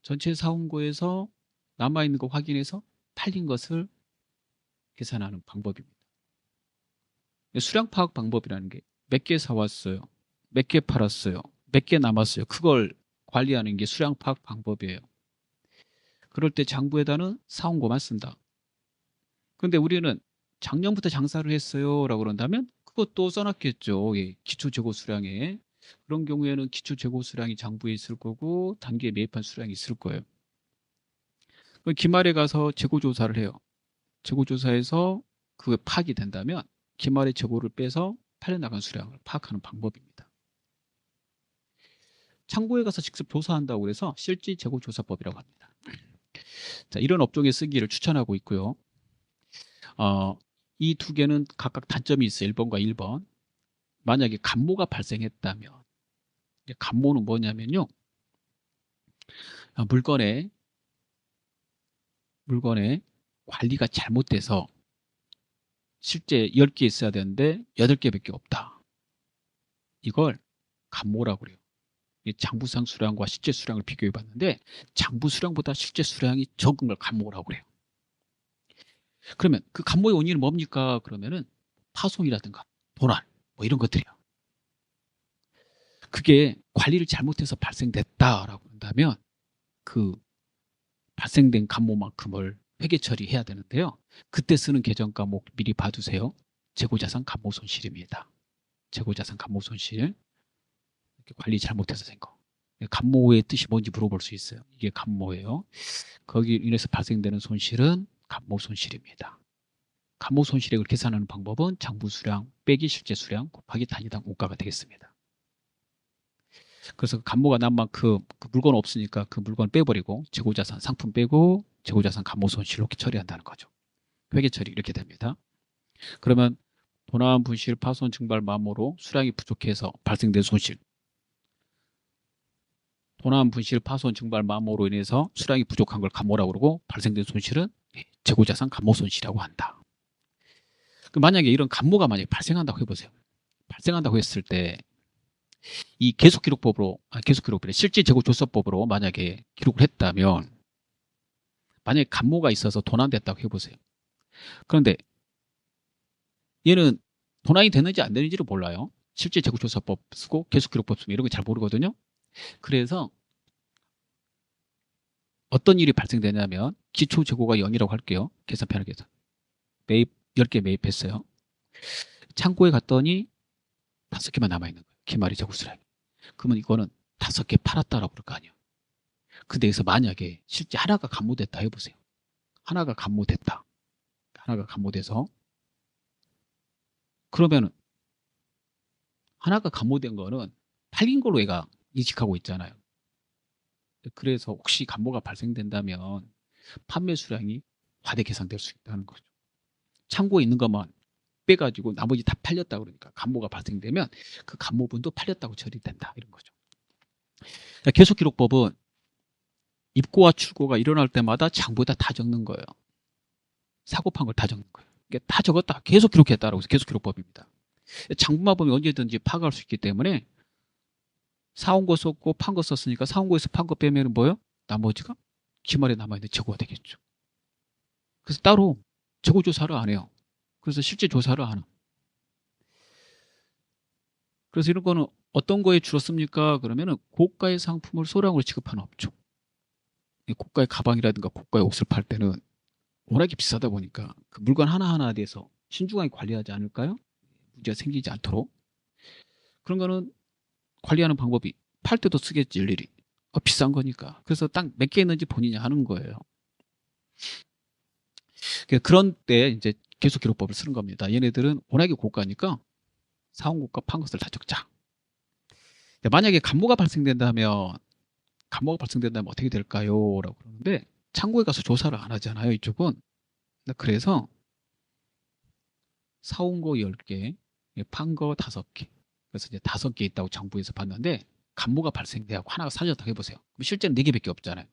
전체 사온고에서 남아있는 거 확인해서 팔린 것을 계산하는 방법입니다. 수량 파악 방법이라는 게 몇 개 사왔어요, 몇 개 팔았어요, 몇 개 남았어요. 그걸 관리하는 게 수량 파악 방법이에요. 그럴 때 장부에다는 사온 거만 쓴다. 근데 우리는 작년부터 장사를 했어요 라고 그런다면 그것도 써놨겠죠. 예, 기초 재고 수량에. 그런 경우에는 기초 재고 수량이 장부에 있을 거고 단기에 매입한 수량이 있을 거예요. 그럼 기말에 가서 재고 조사를 해요. 재고 조사에서 그게 파악이 된다면 기말의 재고를 빼서 팔려나간 수량을 파악하는 방법입니다. 창고에 가서 직접 조사한다고 해서 실질 재고 조사법이라고 합니다. 자, 이런 업종에 쓰기를 추천하고 있고요. 이 두 개는 각각 단점이 있어요. 1번과 1번. 만약에 감모가 발생했다면, 감모는 뭐냐면요, 물건의 관리가 잘못돼서 실제 10개 있어야 되는데 8개밖에 없다. 이걸 감모라고 그래요. 장부상 수량과 실제 수량을 비교해 봤는데 장부 수량보다 실제 수량이 적은 걸 감모라고 그래요. 그러면 그 감모의 원인은 뭡니까? 그러면은 파손이라든가 도난 뭐 이런 것들이야. 그게 관리를 잘못해서 발생됐다라고 한다면 그 발생된 감모만큼을 회계 처리해야 되는데요. 그때 쓰는 계정 과목 미리 봐두세요. 재고자산 감모 손실입니다. 재고자산 감모 손실. 관리 잘못해서 된 거. 감모의 뜻이 뭔지 물어볼 수 있어요. 이게 감모예요. 거기 인해서 발생되는 손실은 감모 손실입니다. 감모 손실액을 계산하는 방법은 장부 수량 빼기 실제 수량 곱하기 단위당 원가가 되겠습니다. 그래서 감모가 난 만큼 그 물건 없으니까 그 물건 빼버리고 재고자산 상품 빼고 재고자산 감모 손실 이렇게 처리한다는 거죠. 회계 처리 이렇게 됩니다. 그러면 도난, 분실, 파손, 증발, 마모로 수량이 부족해서 발생된 손실, 도난, 분실, 파손, 증발, 마모로 인해서 수량이 부족한 걸 감모라고 그러고 발생된 손실은 재고자산 감모 손실이라고 한다. 만약에 이런 감모가 만약에 발생한다고 해보세요. 발생한다고 했을 때 이 계속기록법으로, 계속기록법이 실제 재고조사법으로 만약에 기록을 했다면 만약에 감모가 있어서 도난됐다고 해보세요. 그런데 얘는 도난이 되는지 안 되는지를 몰라요. 실제 재고조사법 쓰고 계속기록법 쓰고 이런 거 잘 모르거든요. 그래서 어떤 일이 발생되냐면 기초 재고가 0이라고 할게요. 계산 편하게 해서. 매입 10개 매입했어요. 창고에 갔더니 5개만 남아있는 거예요. 기말이 재고 수량이. 그러면 이거는 5개 팔았다라고 그럴 거 아니에요. 근데 여기서 만약에 실제 하나가 감모됐다 해보세요. 하나가 감모됐다. 하나가 감모돼서 그러면은 하나가 감모된 거는 팔린 걸로 얘가 인식하고 있잖아요. 그래서 혹시 감모가 발생된다면 판매 수량이 과대 계산될 수 있다는 거죠. 창고에 있는 것만 빼가지고 나머지 다 팔렸다 그러니까 감모가 발생되면 그 감모분도 팔렸다고 처리된다 이런 거죠. 계속기록법은 입고와 출고가 일어날 때마다 장부에다 다 적는 거예요. 사고 판 걸 다 적는 거예요. 이게 다 적었다 계속 기록했다라고 해서 계속기록법입니다. 장부만 보면 언제든지 파악할 수 있기 때문에 사온 거 썼고 판 거 썼으니까 사온 거에서 판 거 빼면 뭐예요? 나머지가 기말에 남아있는 재고가 되겠죠. 그래서 따로 재고조사를 안 해요. 그래서 실제 조사를 안 합니다. 그래서 이런 거는 어떤 거에 주로 씁니까? 그러면은 고가의 상품을 소량으로 취급하는 업종. 고가의 가방이라든가 고가의 옷을 팔 때는 워낙에 비싸다 보니까 그 물건 하나하나에 대해서 신중하게 관리하지 않을까요? 문제가 생기지 않도록. 그런 거는 관리하는 방법이 팔 때도 쓰겠지 일일이. 비싼 거니까. 그래서 딱 몇 개 있는지 본인이 하는 거예요. 그런 때 이제 계속 기록법을 쓰는 겁니다. 얘네들은 워낙에 고가니까 사온 것과 판 것을 다 적자. 만약에 간모가 발생된다면 어떻게 될까요? 라고 그러는데 창고에 가서 조사를 안 하잖아요. 이쪽은. 그래서 사온 거 10개, 판 거 5개. 그래서 이제 5개 있다고 정부에서 봤는데 간모가 발생돼하고 하나가 사라졌다고 해보세요. 그럼 실제는 4개밖에 없잖아요.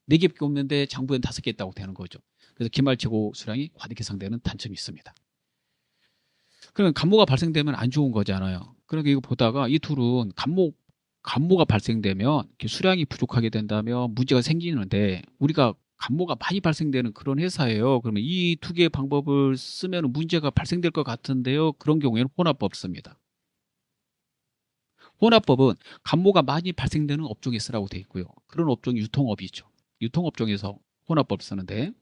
4개밖에 없는데 장부에는 5개 있다고 되는 거죠. 그래서 기말 재고 수량이 과다하게 상되는 단점이 있습니다. 그러면 간모가 발생되면 안 좋은 거잖아요. 그러니까 이거 보다가 이 둘은 간모가 발생되면 수량이 부족하게 된다면 문제가 생기는데 우리가 간모가 많이 발생되는 그런 회사예요. 그러면 이 2개의 방법을 쓰면 문제가 발생될 것 같은데요. 그런 경우에는 혼합법 씁니다. 혼합법은 간모가 많이 발생되는 업종에 쓰라고 되어 있고요. 그런 업종이 유통업이죠. 유통업종에서 혼합법 쓰는데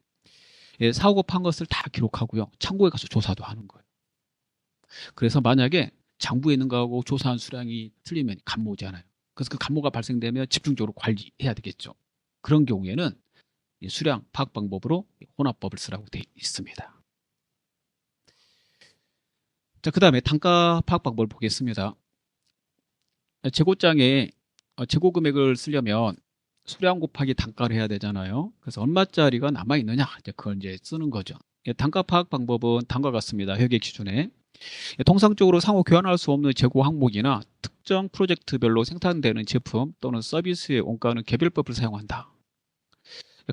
사고 판 것을 다 기록하고요. 창고에 가서 조사도 하는 거예요. 그래서 만약에 장부에 있는 거하고 조사한 수량이 틀리면 간모잖아요. 그래서 그 간모가 발생되면 집중적으로 관리해야 되겠죠. 그런 경우에는 수량 파악 방법으로 혼합법을 쓰라고 되어 있습니다. 자, 그 다음에 단가 파악 방법을 보겠습니다. 재고장에 재고 금액을 쓰려면 수량 곱하기 단가를 해야 되잖아요. 그래서 얼마짜리가 남아있느냐 그걸 이제 쓰는 거죠. 단가 파악 방법은 다음과 같습니다. 회계 기준에 통상적으로 상호 교환할 수 없는 재고 항목이나 특정 프로젝트별로 생산되는 제품 또는 서비스의 원가는 개별법을 사용한다.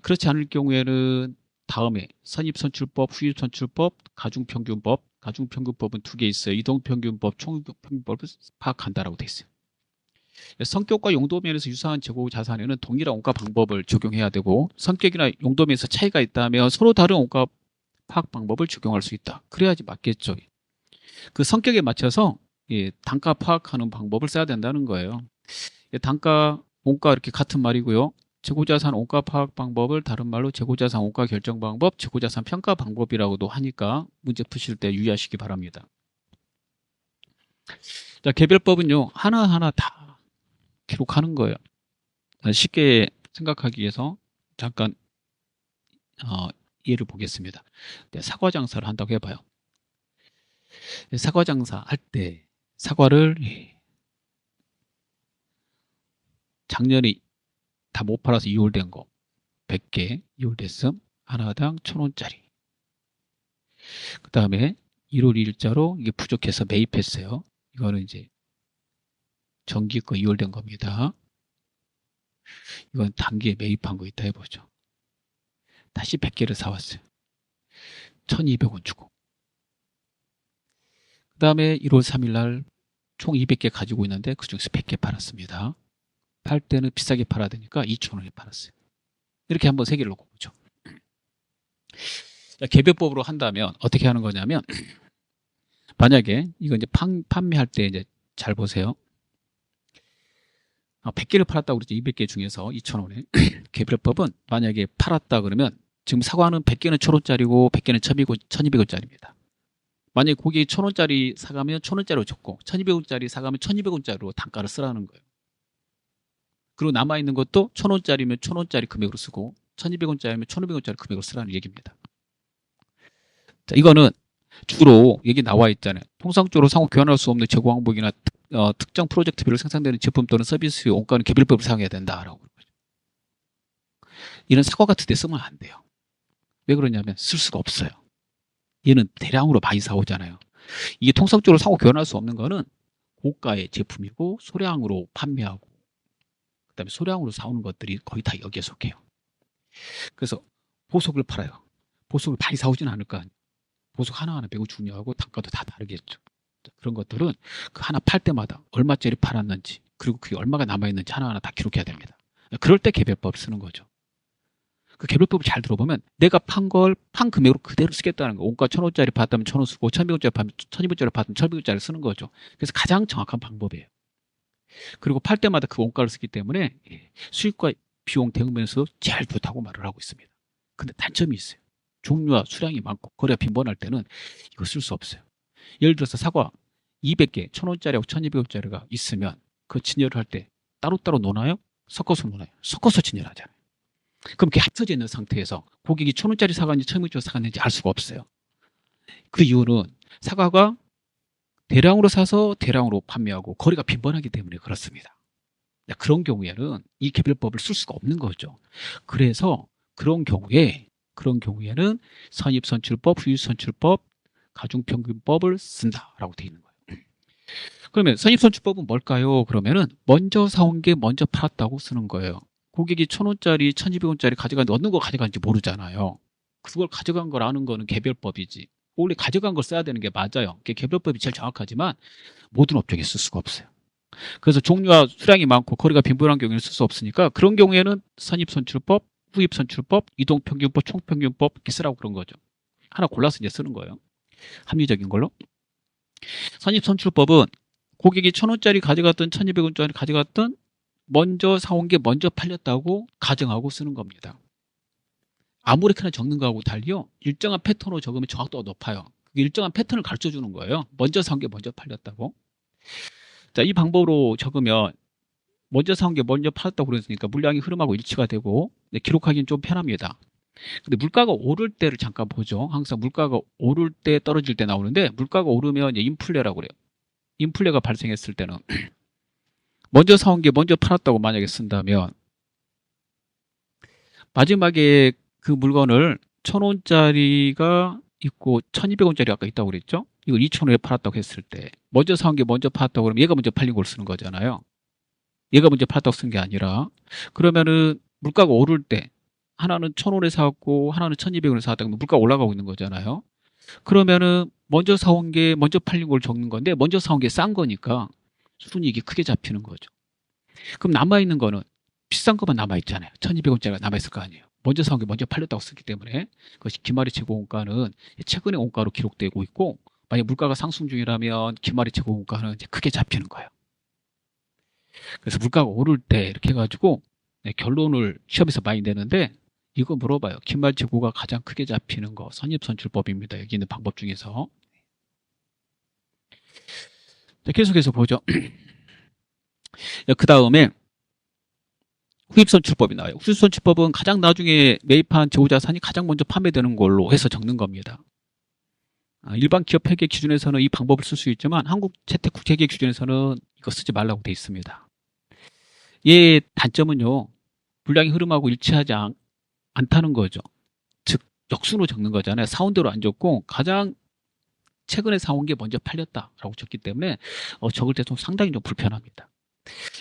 그렇지 않을 경우에는 다음에 선입선출법, 후입선출법, 가중평균법, 가중평균법은 2개 있어요. 이동평균법, 총평균법을 파악한다라고 되어 있어요. 성격과 용도 면에서 유사한 재고 자산에는 동일한 원가 방법을 적용해야 되고 성격이나 용도 면에서 차이가 있다면 서로 다른 원가 파악 방법을 적용할 수 있다. 그래야지 맞겠죠. 그 성격에 맞춰서 단가 파악하는 방법을 써야 된다는 거예요. 단가, 원가 이렇게 같은 말이고요. 재고자산 원가 파악 방법을 다른 말로 재고자산 원가 결정 방법, 재고자산 평가 방법이라고도 하니까 문제 푸실 때 유의하시기 바랍니다. 자, 개별법은요. 하나하나 다 기록하는 거예요. 쉽게 생각하기 위해서 잠깐 예를 보겠습니다. 사과 장사를 한다고 해봐요. 사과 장사 할 때 사과를 작년에 다 못 팔아서 이월된 거 100개 이월됐음 하나당 1,000원짜리. 그 다음에 1월 2일자로 이게 부족해서 매입했어요. 이거는 이제 정기 거 이월된 겁니다. 이건 단기에 매입한 거 있다 해보죠. 다시 100개를 사왔어요. 1,200원 주고. 그 다음에 1월 3일 날 총 200개 가지고 있는데 그중에서 100개 팔았습니다. 팔 때는 비싸게 팔아야 되니까 2,000원에 팔았어요. 이렇게 한번 세 개를 놓고 보죠. 개별법으로 한다면 어떻게 하는 거냐면 만약에 이거 이제 판매할 때 이제 잘 보세요. 100개를 팔았다고 그러죠. 200개 중에서 2,000원에. 개별법은 만약에 팔았다 그러면 지금 사과는 100개는 1,000원짜리고 100개는 1,200원짜리입니다. 만약에 고객이 1,000원짜리 사가면 1,000원짜리로 적고 1,200원짜리 사가면 1,200원짜리로 단가를 쓰라는 거예요. 그리고 남아있는 것도 1,000원짜리면 1,000원짜리 금액으로 쓰고 1,200원짜리면 1,500원짜리 금액으로 쓰라는 얘기입니다. 자, 이거는 주로 여기 나와 있잖아요. 통상적으로 상호 교환할 수 없는 재고 항목이나 특정 프로젝트별로 생산되는 제품 또는 서비스의 원가는 개별법을 사용해야 된다라고 그러는 거죠. 이런 사과 같은 데 쓰면 안 돼요. 왜 그러냐면 쓸 수가 없어요. 얘는 대량으로 많이 사오잖아요. 이게 통상적으로 상호 교환할 수 없는 거는 고가의 제품이고 소량으로 판매하고 그다음에 소량으로 사오는 것들이 거의 다 여기에 속해요. 그래서 보석을 팔아요. 보석을 많이 사오지는 않을 거 아니에요. 보석 하나하나 매우 중요하고 단가도 다 다르겠죠. 그런 것들은 그 하나 팔 때마다 얼마짜리 팔았는지 그리고 그게 얼마가 남아있는지 하나하나 다 기록해야 됩니다. 그럴 때 개별법을 쓰는 거죠. 그 개별법을 잘 들어보면 내가 판 걸 판 금액으로 그대로 쓰겠다는 거. 원가 1,000원짜리 받으면 1,000원 쓰고 1,200원짜리 받으면 1,200원짜리 받으면 1,200원짜리 쓰는 거죠. 그래서 가장 정확한 방법이에요. 그리고 팔 때마다 그 원가를 쓰기 때문에 수익과 비용 대응면에서 제일 좋다고 말을 하고 있습니다. 근데 단점이 있어요. 종류와 수량이 많고 거래가 빈번할 때는 이거 쓸 수 없어요. 예를 들어서 사과 200개 1,000원짜리하고 1,200원짜리가 있으면 그 진열을 할 때 따로따로 노나요? 섞어서 노나요? 섞어서 진열하잖아요. 그럼 그게 합쳐져 있는 상태에서 고객이 1,000원짜리 사갔는지 1,200원짜리 사갔는지 알 수가 없어요. 그 이유는 사과가 대량으로 사서 대량으로 판매하고 거래가 빈번하기 때문에 그렇습니다. 그런 경우에는 이 개별법을 쓸 수가 없는 거죠. 그래서 그런 경우에는 선입선출법, 후입선출법, 가중평균법을 쓴다라고 되어 있는 거예요. 그러면 선입선출법은 뭘까요? 그러면은 먼저 사온 게 먼저 팔았다고 쓰는 거예요. 고객이 1,000원짜리, 1,200원짜리 가져갔는데 어느 거 가져간지 모르잖아요. 그걸 가져간 걸 아는 거는 개별법이지. 원래 가져간 걸 써야 되는 게 맞아요. 개별법이 제일 정확하지만 모든 업종에 쓸 수가 없어요. 그래서 종류와 수량이 많고 거리가 빈번한 경우에는 쓸 수 없으니까 그런 경우에는 선입선출법, 후입선출법, 이동평균법, 총평균법 이렇게 쓰라고 그런 거죠. 하나 골라서 이제 쓰는 거예요. 합리적인 걸로. 선입선출법은 고객이 1,000원짜리 가져갔든 1,200원짜리 가져갔든 먼저 사온 게 먼저 팔렸다고 가정하고 쓰는 겁니다. 아무렇게나 적는 거하고 달리요. 일정한 패턴으로 적으면 정확도가 높아요. 일정한 패턴을 가르쳐 주는 거예요. 먼저 사온 게 먼저 팔렸다고. 자, 이 방법으로 적으면 먼저 사온 게 먼저 팔았다고 그랬으니까 물량이 흐름하고 일치가 되고 기록하기는 좀 편합니다. 근데 물가가 오를 때를 잠깐 보죠. 항상 물가가 오를 때 떨어질 때 나오는데 물가가 오르면 인플레라고 그래요. 인플레가 발생했을 때는 먼저 사온 게 먼저 팔았다고 만약에 쓴다면 마지막에 그 물건을 1,000원짜리가 있고 1,200원짜리 아까 있다고 그랬죠? 이걸 2,000원에 팔았다고 했을 때 먼저 사온 게 먼저 팔았다고 그러면 얘가 먼저 팔린 걸 쓰는 거잖아요. 얘가 먼저 팔았다고 쓴 게 아니라 그러면은 물가가 오를 때 하나는 1,000원에 사왔고 하나는 1,200원에 사왔다 그러면 물가가 올라가고 있는 거잖아요. 그러면은 먼저 사온 게 먼저 팔린 걸 적는 건데 먼저 사온 게 싼 거니까 순이익이 크게 잡히는 거죠. 그럼 남아있는 거는 비싼 것만 남아있잖아요. 1,200원짜리가 남아있을 거 아니에요. 먼저 사온 게 먼저 팔렸다고 쓰기 때문에 그것이 기말의 재고 원가는 최근의 원가로 기록되고 있고 만약 물가가 상승 중이라면 기말의 재고 원가는 이제 크게 잡히는 거예요. 그래서 물가가 오를 때 이렇게 해가지고 결론을 시험에서 많이 내는데 이거 물어봐요. 기말 재고가 가장 크게 잡히는 거 선입선출법입니다. 여기 있는 방법 중에서. 자, 계속해서 보죠. 그 다음에 후입선출법이 나와요. 후입선출법은 가장 나중에 매입한 재고자산이 가장 먼저 판매되는 걸로 해서 적는 겁니다. 일반 기업 회계 기준에서는 이 방법을 쓸 수 있지만 한국 재테크회계 기준에서는 이거 쓰지 말라고 돼 있습니다. 얘의 단점은요. 물량이 흐름하고 일치하지 않다는 거죠. 즉 역순으로 적는 거잖아요. 사온 대로 안 적고 가장 최근에 사온 게 먼저 팔렸다라고 적기 때문에 적을 때 좀 상당히 좀 불편합니다.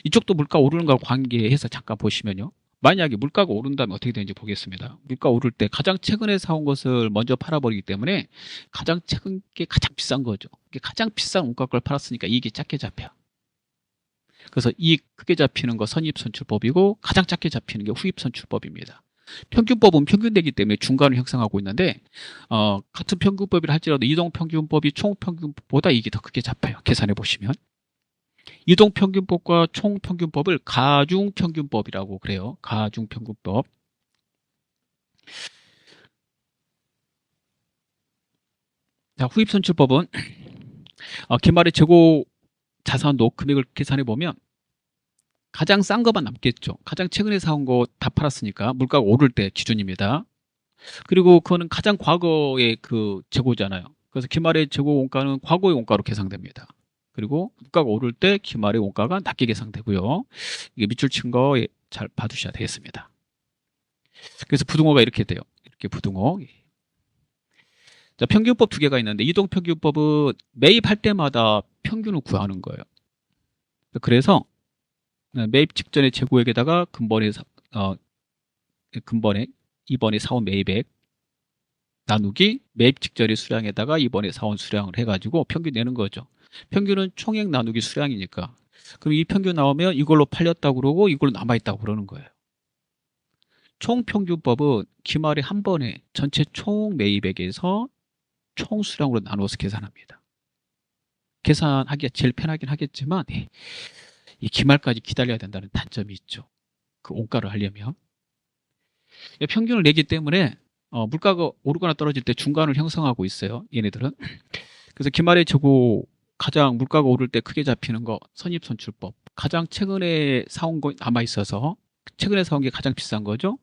이쪽도 물가 오르는 거와 관계해서 잠깐 보시면요. 만약에 물가가 오른다면 어떻게 되는지 보겠습니다. 물가 오를 때 가장 최근에 사온 것을 먼저 팔아버리기 때문에 가장 최근 게 가장 비싼 거죠. 가장 비싼 원가 걸 팔았으니까 이익이 작게 잡혀. 그래서 이익 크게 잡히는 거 선입선출법이고 가장 작게 잡히는 게 후입선출법입니다. 평균법은 평균되기 때문에 중간을 형성하고 있는데 같은 평균법이라 할지라도 이동평균법이 총평균법보다 이익이 더 크게 잡혀요. 계산해 보시면. 이동평균법과 총평균법을 가중평균법이라고 그래요. 가중평균법. 자, 후입선출법은 기말의 재고 자산도 금액을 계산해 보면 가장 싼 것만 남겠죠. 가장 최근에 사온 거 다 팔았으니까 물가가 오를 때 기준입니다. 그리고 그거는 가장 과거의 그 재고잖아요. 그래서 기말의 재고 원가는 과거의 원가로 계산됩니다. 그리고 물가가 오를 때 기말의 원가가 낮게 계산되고요. 이게 밑줄 친 거 잘 봐두셔야 되겠습니다. 그래서 부등호가 이렇게 돼요. 이렇게 부등호. 자, 평균법 두 개가 있는데 이동평균법은 매입할 때마다 평균을 구하는 거예요. 그래서 매입 직전의 재고액에다가 근본액 이번에 사온 매입액 나누기 매입 직전의 수량에다가 이번에 사온 수량을 해가지고 평균 내는 거죠. 평균은 총액 나누기 수량이니까. 그럼 이 평균 나오면 이걸로 팔렸다고 그러고 이걸로 남아있다고 그러는 거예요. 총평균법은 기말에 한 번에 전체 총 매입액에서 총 수량으로 나누어서 계산합니다. 계산하기가 제일 편하긴 하겠지만 이 기말까지 기다려야 된다는 단점이 있죠. 그 원가를 하려면 평균을 내기 때문에 물가가 오르거나 떨어질 때 중간을 형성하고 있어요. 얘네들은. 그래서 기말의 재고 가장 물가가 오를 때 크게 잡히는 거 선입선출법. 가장 최근에 사온 거 남아있어서 최근에 사온 게 가장 비싼 거죠.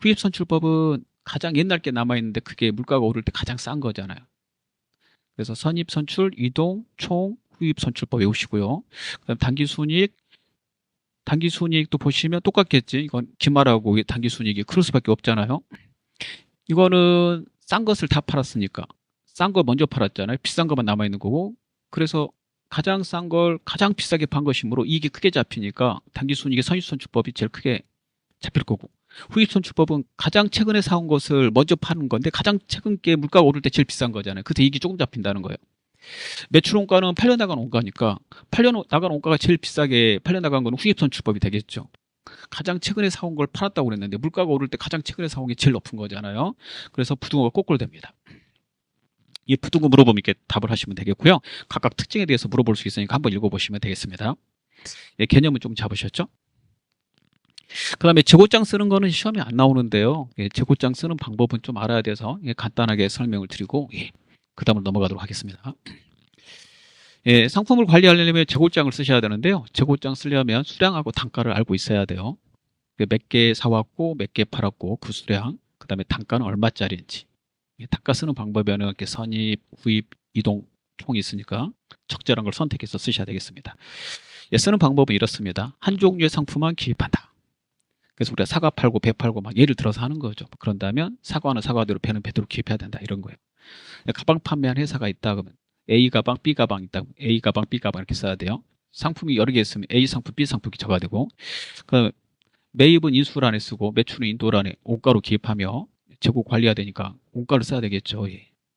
후입선출법은 가장 옛날 게 남아있는데 그게 물가가 오를 때 가장 싼 거잖아요. 그래서 선입선출, 이동, 총, 후입선출법 외우시고요. 그다음 단기순이익도 보시면 똑같겠지. 이건 기말하고 단기순이익이 그럴 수밖에 없잖아요. 이거는 싼 것을 다 팔았으니까 싼 걸 먼저 팔았잖아요. 비싼 것만 남아있는 거고. 그래서 가장 싼 걸 가장 비싸게 판 것이므로 이익이 크게 잡히니까 단기순이익의 선입선출법이 제일 크게 잡힐 거고, 후입선출법은 가장 최근에 사온 것을 먼저 파는 건데 가장 최근 게 물가가 오를 때 제일 비싼 거잖아요. 그래서 이익이 조금 잡힌다는 거예요. 매출 원가는 팔려나간 원가니까 팔려나간 원가가 제일 비싸게 팔려나간 거는 후입선출법이 되겠죠. 가장 최근에 사온 걸 팔았다고 그랬는데 물가가 오를 때 가장 최근에 사온 게 제일 높은 거잖아요. 그래서 부등호가 거꾸로 됩니다. 이 부등호 물어보면 이렇게 답을 하시면 되겠고요. 각각 특징에 대해서 물어볼 수 있으니까 한번 읽어보시면 되겠습니다. 개념은 좀 잡으셨죠? 그 다음에 재고장 쓰는 거는 시험에 안 나오는데요. 재고장 쓰는 방법은 좀 알아야 돼서 간단하게 설명을 드리고 그 다음으로 넘어가도록 하겠습니다. 상품을 관리하려면 재고장을 쓰셔야 되는데요. 재고장 쓰려면 수량하고 단가를 알고 있어야 돼요. 몇 개 사왔고 몇 개 팔았고 그 수량, 그 다음에 단가는 얼마짜리인지. 단가 쓰는 방법에는 이렇게 선입, 후입, 이동, 총이 있으니까 적절한 걸 선택해서 쓰셔야 되겠습니다. 쓰는 방법은 이렇습니다. 한 종류의 상품만 기입한다. 그래서 우리가 사과 팔고 배 팔고 막 예를 들어서 하는 거죠. 그런다면 사과는 사과대로 배는 배대로 기입해야 된다 이런 거예요. 가방 판매한 회사가 있다 그러면 A 가방, B 가방 있다 그러면 A 가방, B 가방 이렇게 써야 돼요. 상품이 여러 개 있으면 A 상품, B 상품이 적어야 되고, 그 매입은 인수란에 쓰고 매출은 인도란에 원가로 기입하며 재고 관리해야 되니까 원가를 써야 되겠죠.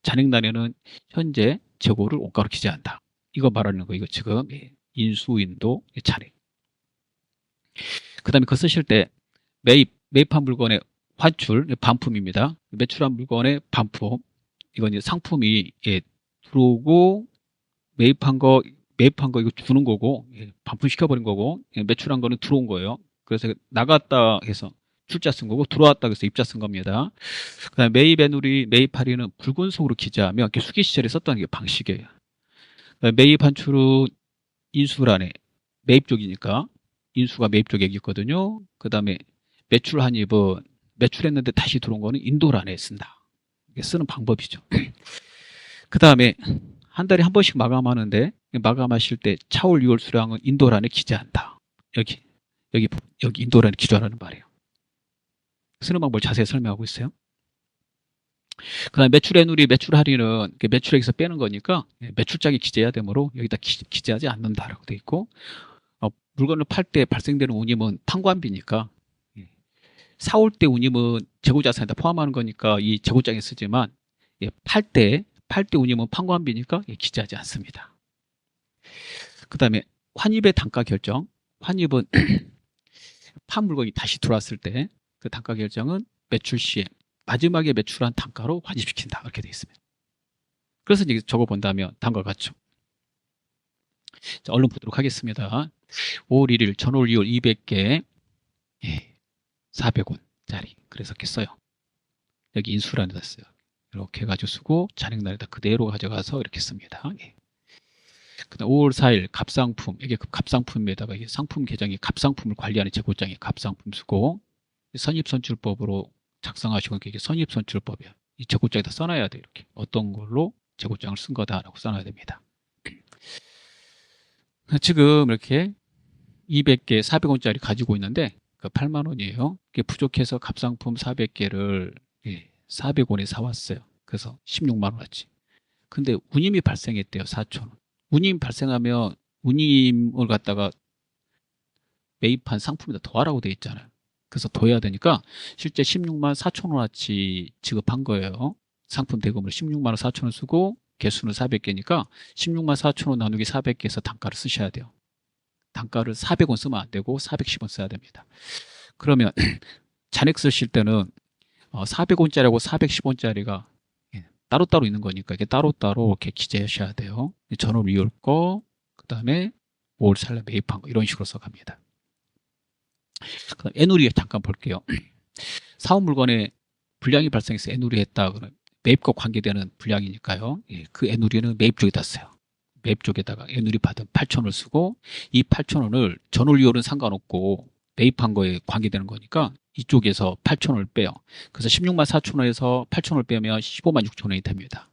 잔액란에는 현재 재고를 원가로 기재한다. 이거 말하는 거 이거 지금 인수, 인도, 잔액. 그 다음에 그거 쓰실 때 매입한 물건의 환출, 반품입니다. 매출한 물건의 반품. 이건 이제 상품이 들어오고 매입한 거 이거 주는 거고, 반품시켜버린 거고, 매출한 거는 들어온 거예요. 그래서 나갔다 해서 출자 쓴 거고, 들어왔다 해서 입자 쓴 겁니다. 그 다음에 매입애누리, 매입할인은 붉은속으로 기재하며 이렇게 수기 시절에 썼던 게 방식이에요. 매입 환출은 인수란에 매입 쪽이니까 인수가 매입 쪽에 있거든요. 그 다음에 매출 한입은 매출했는데 다시 들어온 거는 인도란에 쓴다. 이게 쓰는 방법이죠. 그 다음에 한 달에 한 번씩 마감하는데 마감하실 때 차올 6월 수량은 인도란에 기재한다. 여기 인도란에 기재하라는 말이에요. 쓰는 방법을 자세히 설명하고 있어요. 그 다음에 매출애누리, 매출 할인은 매출액에서 빼는 거니까 매출장이 기재해야 되므로 여기다 기재하지 않는다라고 돼 있고, 물건을 팔 때 발생되는 운임은 판관비니까 사올 때 운임은 재고자산에다 포함하는 거니까 이 재고장에 쓰지만 팔 때 운임은 판관비니까 기재하지 않습니다. 그 다음에 환입의 단가 결정. 환입은 판 물건이 다시 들어왔을 때 그 단가 결정은 매출 시에 마지막에 매출한 단가로 환입시킨다. 이렇게 되어 있습니다. 그래서 이제 적어본다면 다음과 같죠. 자, 얼른 보도록 하겠습니다. 5월 1일, 전월 2월 200개, 400원짜리. 그래서 이렇게 써요. 여기 인수란에다 써요. 이렇게 해가지고 쓰고, 잔액란에다 그대로 가져가서 이렇게 씁니다. 그 다음 5월 4일, 갑상품. 이게 갑상품에다가 이게 상품 계정이 갑상품을 관리하는 재고장이 갑상품 쓰고, 선입선출법으로 작성하시고, 이게 선입선출법이에요. 이 재고장에다 써놔야 돼요. 이렇게. 어떤 걸로 재고장을 쓴 거다라고 써놔야 됩니다. 지금 이렇게 200개 400원짜리 가지고 있는데 8만 원이에요. 그게 부족해서 갑상품 400개를 400원에 사왔어요. 그래서 16만 원어치. 근데 운임이 발생했대요. 4,000원. 운임 발생하면 운임을 갖다가 매입한 상품에다 더하라고 돼 있잖아요. 그래서 더해야 되니까 실제 16만 4천 원어치 지급한 거예요. 상품 대금으로 16만 원 4천 원 쓰고 개수는 400개니까 16만 4천 원 나누기 400개에서 단가를 쓰셔야 돼요. 단가를 400원 쓰면 안 되고 410원 써야 됩니다. 그러면 잔액 쓰실 때는 400원짜리하고 410원짜리가 따로따로 있는 거니까 이게 따로따로 이렇게 기재하셔야 돼요. 전월 2월 거, 그 다음에 5월 4일 매입한 거 이런 식으로 써갑니다. 그다음 애누리 잠깐 볼게요. 사업 물건에 불량이 발생해서 애누리 했다 그러면 매입과 관계되는 불량이니까요. 그 애누리는 매입 쪽에다 써요. 매입 쪽에다가 애누리 받은 8,000원을 쓰고 이 8,000원을 전월 2월은 상관없고 매입한 거에 관계되는 거니까 이쪽에서 8,000원을 빼요. 그래서 16만 4천원에서 8,000원을 빼면 15만 6천원이 됩니다.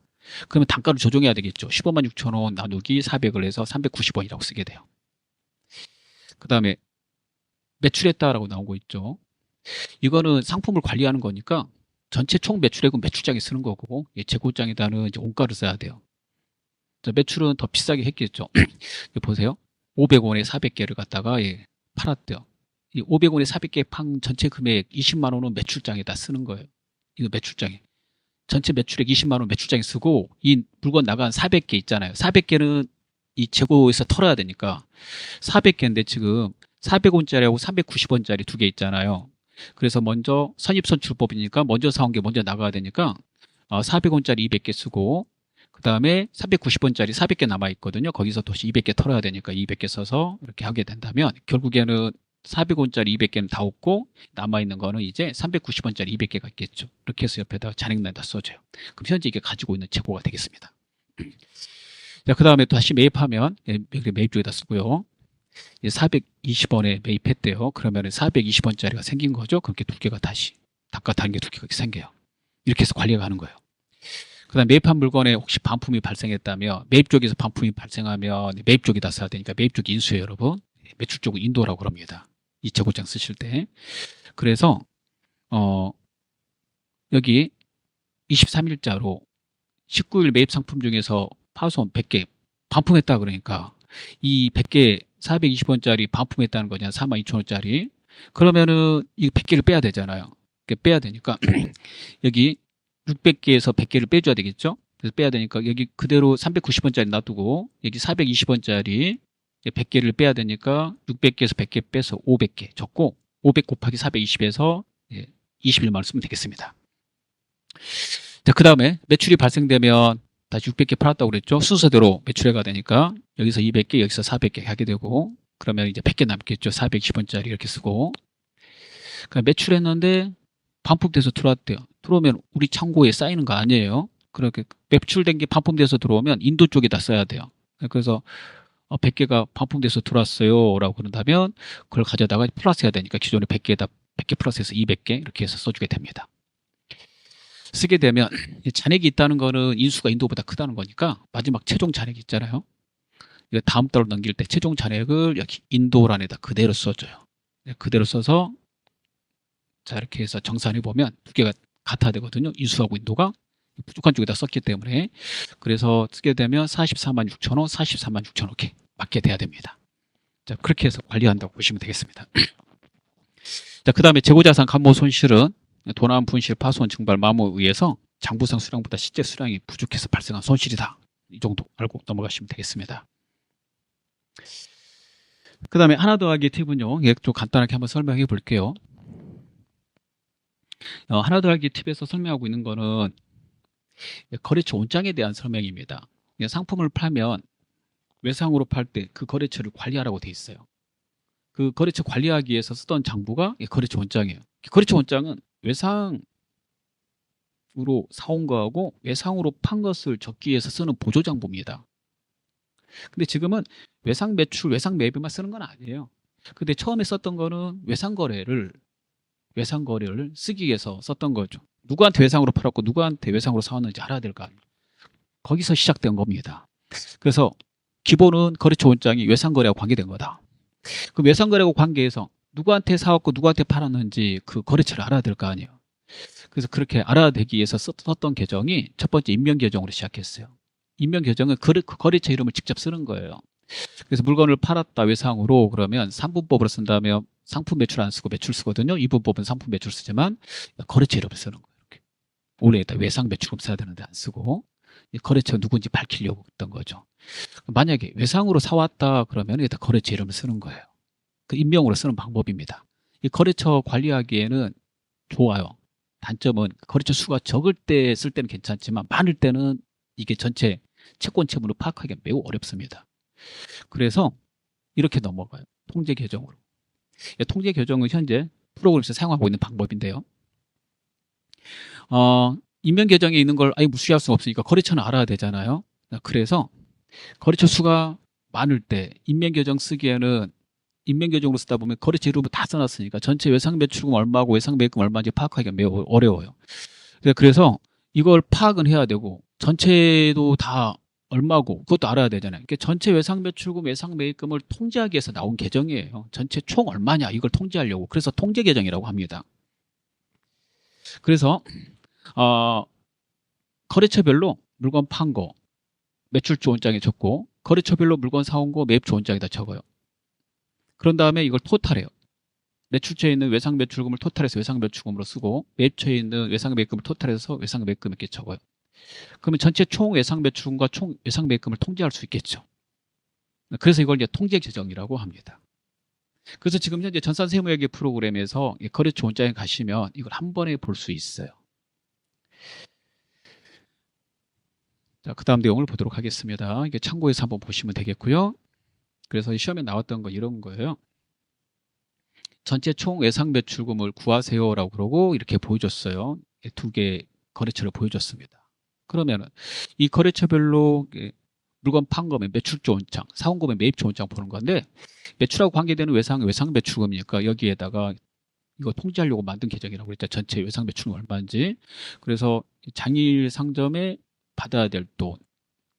그러면 단가를 조정해야 되겠죠. 15만 6천원 나누기 400을 해서 390원이라고 쓰게 돼요. 그 다음에 매출했다라고 나오고 있죠. 이거는 상품을 관리하는 거니까 전체 총 매출액은 매출장에 쓰는 거고 재고장에다는 이제 원가를 써야 돼요. 매출은 더 비싸게 했겠죠. 보세요. 500원에 400개를 갖다가 팔았대요. 이 500원에 400개 판 전체 금액 20만 원은 매출장에다 쓰는 거예요. 이거 매출장에. 전체 매출액 20만 원 매출장에 쓰고 이 물건 나간 400개 있잖아요. 400개는 이 재고에서 털어야 되니까 400개인데 지금 400원짜리하고 390원짜리 두 개 있잖아요. 그래서 먼저 선입선출법이니까 먼저 사온 게 먼저 나가야 되니까 400원짜리 200개 쓰고 그 다음에 390원짜리 400개 남아있거든요. 거기서 다시 200개 털어야 되니까 200개 써서 이렇게 하게 된다면 결국에는 400원짜리 200개는 다 없고 남아있는 거는 이제 390원짜리 200개가 있겠죠. 이렇게 해서 옆에다 잔액란에다 써줘요. 그럼 현재 이게 가지고 있는 재고가 되겠습니다. 자, 그 다음에 또 다시 매입하면 매입 쪽에다 쓰고요. 420원에 매입했대요. 그러면 420원짜리가 생긴 거죠. 그렇게 두 개가 다시 단가 다른 게 두 개가 생겨요. 이렇게 해서 관리가 가는 거예요. 그 다음 매입한 물건에 혹시 반품이 발생했다면 매입 쪽에서 반품이 발생하면 매입 쪽에다 써야 되니까 매입 쪽이 인수예요, 여러분. 매출 쪽은 인도라고 그럽니다. 이 재고장 쓰실 때. 그래서 여기 23일자로 19일 매입 상품 중에서 파손 100개 반품했다 그러니까 이 100개 420원짜리 반품했다는 거잖아요. 42,000원짜리. 그러면은 이 100개를 빼야 되잖아요. 빼야 되니까 여기 600개에서 100개를 빼줘야 되겠죠. 그래서 빼야 되니까 여기 그대로 390원짜리 놔두고 여기 420원짜리 100개를 빼야 되니까 600개에서 100개 빼서 500개 적고 500 곱하기 420에서 21만 원 쓰면 되겠습니다. 자, 그 다음에 매출이 발생되면 다시 600개 팔았다고 그랬죠. 순서대로 매출해가 되니까 여기서 200개 여기서 400개 하게 되고 그러면 이제 100개 남겠죠. 420원짜리 이렇게 쓰고 그러니까 매출했는데 반품돼서 들어왔대요. 들어오면 우리 창고에 쌓이는 거 아니에요. 그렇게 매출된 게 반품돼서 들어오면 인도 쪽에다 써야 돼요. 그래서 100개가 반품돼서 들어왔어요 라고 그런다면 그걸 가져다가 플러스 해야 되니까 기존에 100개에다 100개 플러스해서 200개 이렇게 해서 써주게 됩니다. 쓰게 되면 잔액이 있다는 거는 인수가 인도보다 크다는 거니까 마지막 최종 잔액이 있잖아요. 이거 다음 달로 넘길 때 최종 잔액을 여기 인도란에다 그대로 써줘요. 그대로 써서 자 이렇게 해서 정산해 보면 두 개가 같아야 되거든요. 인수하고 인도가 부족한 쪽에다 썼기 때문에 그래서 쓰게 되면 44만 6천원, 44만 6천원 이렇게 맞게 돼야 됩니다. 자 그렇게 해서 관리한다고 보시면 되겠습니다. 자 그 다음에 재고자산 감모 손실은 도난, 분실, 파손, 증발, 마모에 의해서 장부상 수량보다 실제 수량이 부족해서 발생한 손실이다. 이 정도 알고 넘어가시면 되겠습니다. 그 다음에 하나 더하기 팁은요. 좀 간단하게 한번 설명해 볼게요. 하나 더하기 팁에서 설명하고 있는 거는 거래처 원장에 대한 설명입니다. 상품을 팔면 외상으로 팔 때 그 거래처를 관리하라고 돼 있어요. 그 거래처 관리하기 위해서 쓰던 장부가 거래처 원장이에요. 거래처 원장은 외상으로 사온 거하고 외상으로 판 것을 적기 위해서 쓰는 보조장부입니다. 근데 지금은 외상 매출, 외상 매입에만 쓰는 건 아니에요. 근데 처음에 썼던 거는 외상 거래를 쓰기 위해서 썼던 거죠. 누구한테 외상으로 팔았고 누구한테 외상으로 사왔는지 알아야 될 거 아니에요. 거기서 시작된 겁니다. 그래서 기본은 거래처 원장이 외상 거래하고 관계된 거다. 그 외상 거래하고 관계해서 누구한테 사왔고 누구한테 팔았는지 그 거래처를 알아야 될 거 아니에요. 그래서 그렇게 알아야 되기 위해서 썼던 계정이 첫 번째 임명 계정으로 시작했어요. 임명 계정은 그 거래처 이름을 직접 쓰는 거예요. 그래서 물건을 팔았다 외상으로 그러면 3분법으로 쓴다면 상품 매출 안 쓰고 매출 쓰거든요. 2분법은 상품 매출 쓰지만 거래처 이름을 쓰는 거예요. 이렇게. 원래 외상 매출금 써야 되는데 안 쓰고 거래처 누군지 밝히려고 했던 거죠. 만약에 외상으로 사왔다 그러면 일단 거래처 이름을 쓰는 거예요. 그 임명으로 쓰는 방법입니다. 이 거래처 관리하기에는 좋아요. 단점은 거래처 수가 적을 때 쓸 때는 괜찮지만 많을 때는 이게 전체 채권 채무를 파악하기가 매우 어렵습니다. 그래서 이렇게 넘어가요. 통제 계정으로. 통제 계정은 현재 프로그램에서 사용하고 있는 방법인데요. 인명 계정에 있는 걸 아예 무시할 수 없으니까 거래처는 알아야 되잖아요. 그래서 거래처 수가 많을 때 인명 계정 쓰기에는 인명 계정으로 쓰다 보면 거래처 이름을 다 써놨으니까 전체 외상 매출금 얼마고 외상 매입금 얼마인지 파악하기가 매우 어려워요. 그래서 이걸 파악은 해야 되고 전체도 다 얼마고 그것도 알아야 되잖아요. 그러니까 전체 외상 매출금, 외상 매입금을 통제하기 위해서 나온 계정이에요. 전체 총 얼마냐 이걸 통제하려고. 그래서 통제 계정이라고 합니다. 그래서 거래처별로 물건 판 거 매출 조원장에 적고 거래처별로 물건 사온 거 매입 조원장에다 적어요. 그런 다음에 이걸 토탈해요. 매출처에 있는 외상 매출금을 토탈해서 외상 매출금으로 쓰고 매입처에 있는 외상 매입금을 토탈해서 외상 매입금 이렇게 적어요. 그러면 전체 총 외상 매출금과 총 외상 매입금을 통제할 수 있겠죠. 그래서 이걸 이제 통제 계정이라고 합니다. 그래서 지금 현재 전산 세무회계 프로그램에서 거래처 원장에 가시면 이걸 한 번에 볼 수 있어요. 자, 그 다음 내용을 보도록 하겠습니다. 이게 참고해서 한번 보시면 되겠고요. 그래서 시험에 나왔던 거 이런 거예요. 전체 총 외상 매출금을 구하세요라고 그러고 이렇게 보여줬어요. 두 개 거래처를 보여줬습니다. 그러면은 이 거래처별로 물건 판 거면 매출 조원장, 사온 거면 매입 조원장 보는 건데 매출하고 관계되는 외상 매출금이니까 여기에다가 이거 통제하려고 만든 계정이라고 그랬죠. 전체 외상 매출금 얼마인지. 그래서 장일 상점에 받아야 될 돈,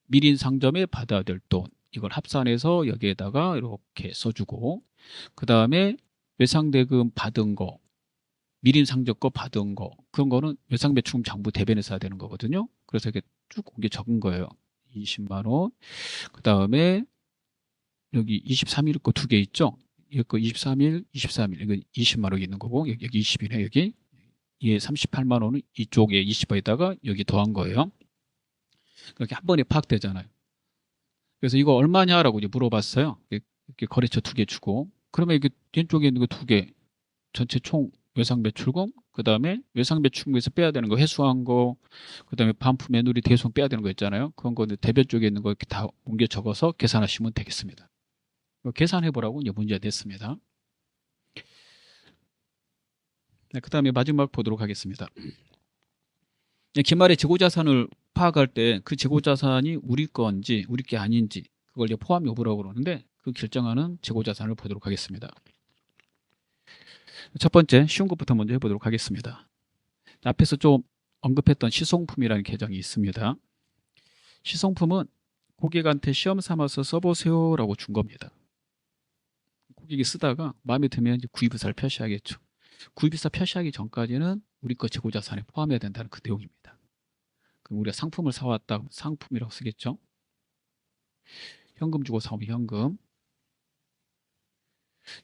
밀인 상점에 받아야 될 돈 이걸 합산해서 여기에다가 이렇게 써주고 그 다음에 외상대금 받은 거, 밀인 상점 거 받은 거 그런 거는 외상 매출금 장부 대변에서 해야 되는 거거든요. 그래서 이렇게 쭉 옮겨 적은 거예요. 20만 원. 그 다음에 여기 23일 거 두 개 있죠. 이거 23일, 23일 이거 20만 원 있는 거고 여기 20이네 여기. 얘 38만 원은 이쪽에 20에다가 여기 더한 거예요. 그렇게 한 번에 파악되잖아요. 그래서 이거 얼마냐라고 이제 물어봤어요. 이렇게 거래처 두 개 주고 그러면 이게 왼쪽에 있는 거 두 개 전체 총 외상 매출금 그 다음에 외상 매출금에서 빼야 되는 거 회수한 거 그 다음에 반품 매누리 대손 빼야 되는 거 있잖아요. 그런 거 대변 쪽에 있는 거 이렇게 다 옮겨 적어서 계산하시면 되겠습니다. 계산해 보라고 이제 문제가 됐습니다. 네, 그 다음에 마지막 보도록 하겠습니다. 기말에 재고자산을 파악할 때 그 재고자산이 우리 건지 우리 게 아닌지 그걸 이제 포함 여부라고 그러는데 그 결정하는 재고자산을 보도록 하겠습니다. 첫 번째 쉬운 것부터 먼저 해보도록 하겠습니다. 앞에서 좀 언급했던 시송품이라는 계정이 있습니다. 시송품은 고객한테 시험 삼아서 써보세요 라고 준 겁니다. 고객이 쓰다가 마음에 들면 이제 구입의사를 표시하겠죠. 구입의사 표시하기 전까지는 우리 거 재고자산에 포함해야 된다는 그 내용입니다. 그럼 우리가 상품을 사왔다 상품이라고 쓰겠죠. 현금 주고 사오면 현금.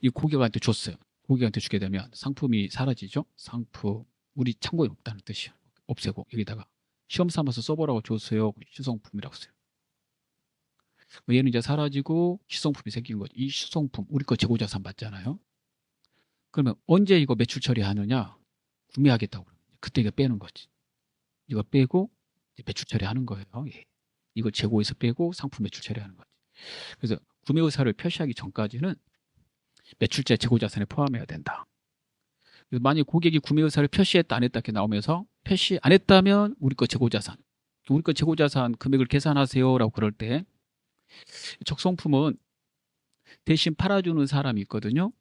이 고객한테 줬어요. 고객한테 주게 되면 상품이 사라지죠. 상품 우리 창고에 없다는 뜻이야. 없애고 여기다가 시험 삼아서 써보라고 줬어요. 시성품이라고 써요. 얘는 이제 사라지고 시성품이 생긴 거죠. 이 시성품 우리 거 재고자산 맞잖아요. 그러면 언제 이거 매출 처리하느냐? 구매하겠다고 그때 이거 빼는 거지. 이거 빼고 매출 처리하는 거예요. 예. 이거 재고에서 빼고 상품 매출 처리하는 거지. 그래서 구매 의사를 표시하기 전까지는 매출자 재고자산에 포함해야 된다. 그래서 만약 고객이 구매 의사를 표시했다 안 했다 이렇게 나오면서 표시 안 했다면 우리 거 재고자산 우리 거 재고자산 금액을 계산하세요 라고 그럴 때 적성품은 대신 팔아주는 사람이 있거든요.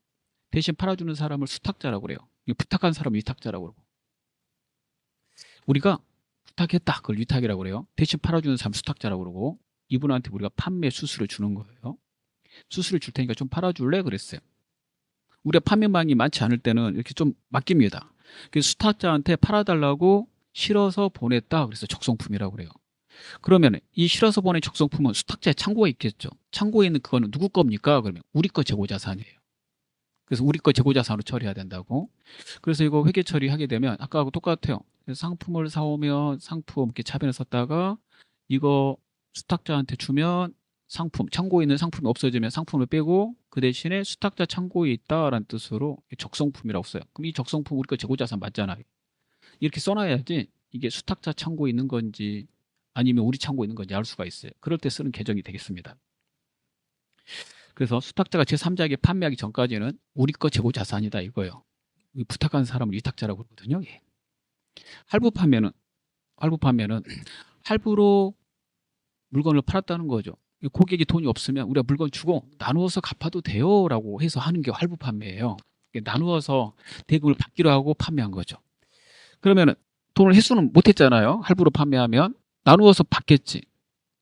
대신 팔아주는 사람을 수탁자라고 그래요. 부탁한 사람을 위탁자라고 그러고 우리가 부탁했다 그걸 위탁이라고 그래요. 대신 팔아주는 사람 수탁자라고 그러고 이분한테 우리가 판매 수수료 주는 거예요. 수수료 줄 테니까 좀 팔아줄래 그랬어요. 우리가 판매망이 많지 않을 때는 이렇게 좀 맡깁니다. 그래서 수탁자한테 팔아달라고 실어서 보냈다 그래서 적성품이라고 그래요. 그러면 이 실어서 보낸 적성품은 수탁자의 창고에 있겠죠. 창고에 있는 그거는 누구 겁니까? 그러면 우리 거 재고자산이에요. 그래서 우리 거 재고자산으로 처리해야 된다고. 그래서 이거 회계 처리하게 되면 아까하고 똑같아요. 그래서 상품을 사오면 상품 이렇게 차변에 썼다가 이거 수탁자한테 주면 상품 창고에 있는 상품이 없어지면 상품을 빼고 그 대신에 수탁자 창고에 있다라는 뜻으로 적성품이라고 써요. 그럼 이 적성품 우리 거 재고자산 맞잖아요. 이렇게 써놔야지 이게 수탁자 창고에 있는 건지 아니면 우리 창고에 있는 건지 알 수가 있어요. 그럴 때 쓰는 계정이 되겠습니다. 그래서 수탁자가 제3자에게 판매하기 전까지는 우리 거 재고자산이다 이거예요. 부탁한 사람을 위탁자라고 그러거든요. 예. 할부 판매는 할부로 물건을 팔았다는 거죠. 고객이 돈이 없으면 우리가 물건 주고 나누어서 갚아도 돼요 라고 해서 하는 게 할부 판매예요. 나누어서 대금을 받기로 하고 판매한 거죠. 그러면 돈을 회수는 못했잖아요. 할부로 판매하면 나누어서 받겠지.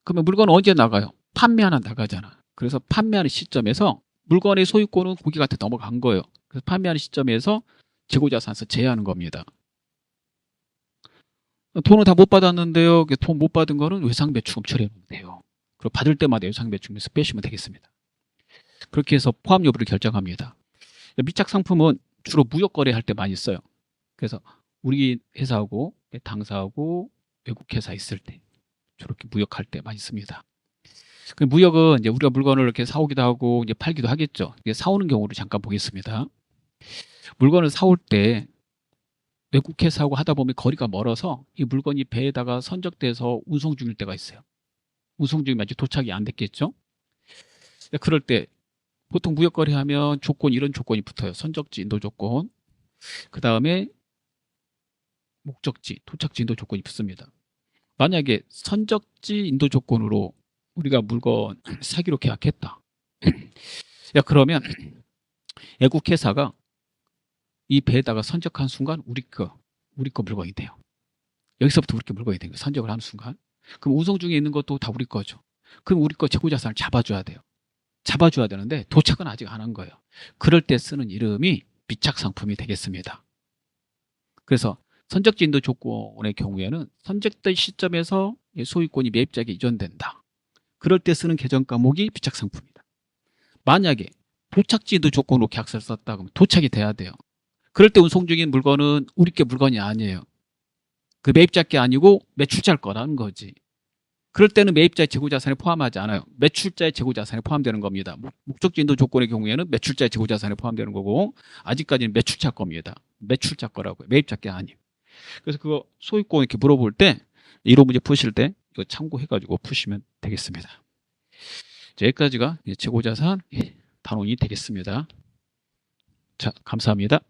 그러면 물건은 언제 나가요? 판매하는 나가잖아. 그래서 판매하는 시점에서 물건의 소유권은 고객한테 넘어간 거예요. 그래서 판매하는 시점에서 재고자산에서 제외하는 겁니다. 돈을 다 못 받았는데요. 돈 못 받은 거는 외상배출금 처리하면 돼요. 그리고 받을 때마다 외상배출금에서 빼시면 되겠습니다. 그렇게 해서 포함 여부를 결정합니다. 미착 상품은 주로 무역 거래할 때 많이 써요. 그래서 우리 회사하고 당사하고 외국 회사 있을 때 저렇게 무역할 때 많이 씁니다. 무역은 이제 우리가 물건을 이렇게 사오기도 하고 이제 팔기도 하겠죠. 사오는 경우를 잠깐 보겠습니다. 물건을 사올 때 외국 회사하고 하다 보면 거리가 멀어서 이 물건이 배에다가 선적돼서 운송 중일 때가 있어요. 운송 중이면 아직 도착이 안 됐겠죠. 그럴 때 보통 무역 거래하면 조건 이런 조건이 붙어요. 선적지, 인도 조건. 그 다음에 목적지, 도착지, 인도 조건이 붙습니다. 만약에 선적지, 인도 조건으로 우리가 물건 사기로 계약했다. 그러면 외국 회사가 이 배에다가 선적한 순간 우리 거 물건이 돼요. 여기서부터 우리 거 물건이 되는 거예요. 선적을 하는 순간. 그럼 운송 중에 있는 것도 다 우리 거죠. 그럼 우리 거 재고자산을 잡아줘야 돼요. 잡아줘야 되는데 도착은 아직 안 한 거예요. 그럴 때 쓰는 이름이 미착상품이 되겠습니다. 그래서 선적지 인도 조건의 경우에는 선적된 시점에서 소유권이 매입자에게 이전된다. 그럴 때 쓰는 계정 과목이 미착상품이다. 만약에 도착지 인도 조건으로 계약서를 썼다 그러면 도착이 돼야 돼요. 그럴 때 운송 중인 물건은 우리 게 물건이 아니에요. 그 매입자 게 아니고 매출자일 거라는 거지. 그럴 때는 매입자의 재고자산에 포함하지 않아요. 매출자의 재고자산에 포함되는 겁니다. 목적지 인도 조건의 경우에는 매출자의 재고자산에 포함되는 거고 아직까지는 매출자 겁니다. 매출자 거라고요. 매입자 게 아니에요. 그래서 그거 소유권 이렇게 물어볼 때 이론 문제 푸실 때 이거 참고해가지고 푸시면 되겠습니다. 여기까지가 재고자산 단원이 되겠습니다. 자, 감사합니다.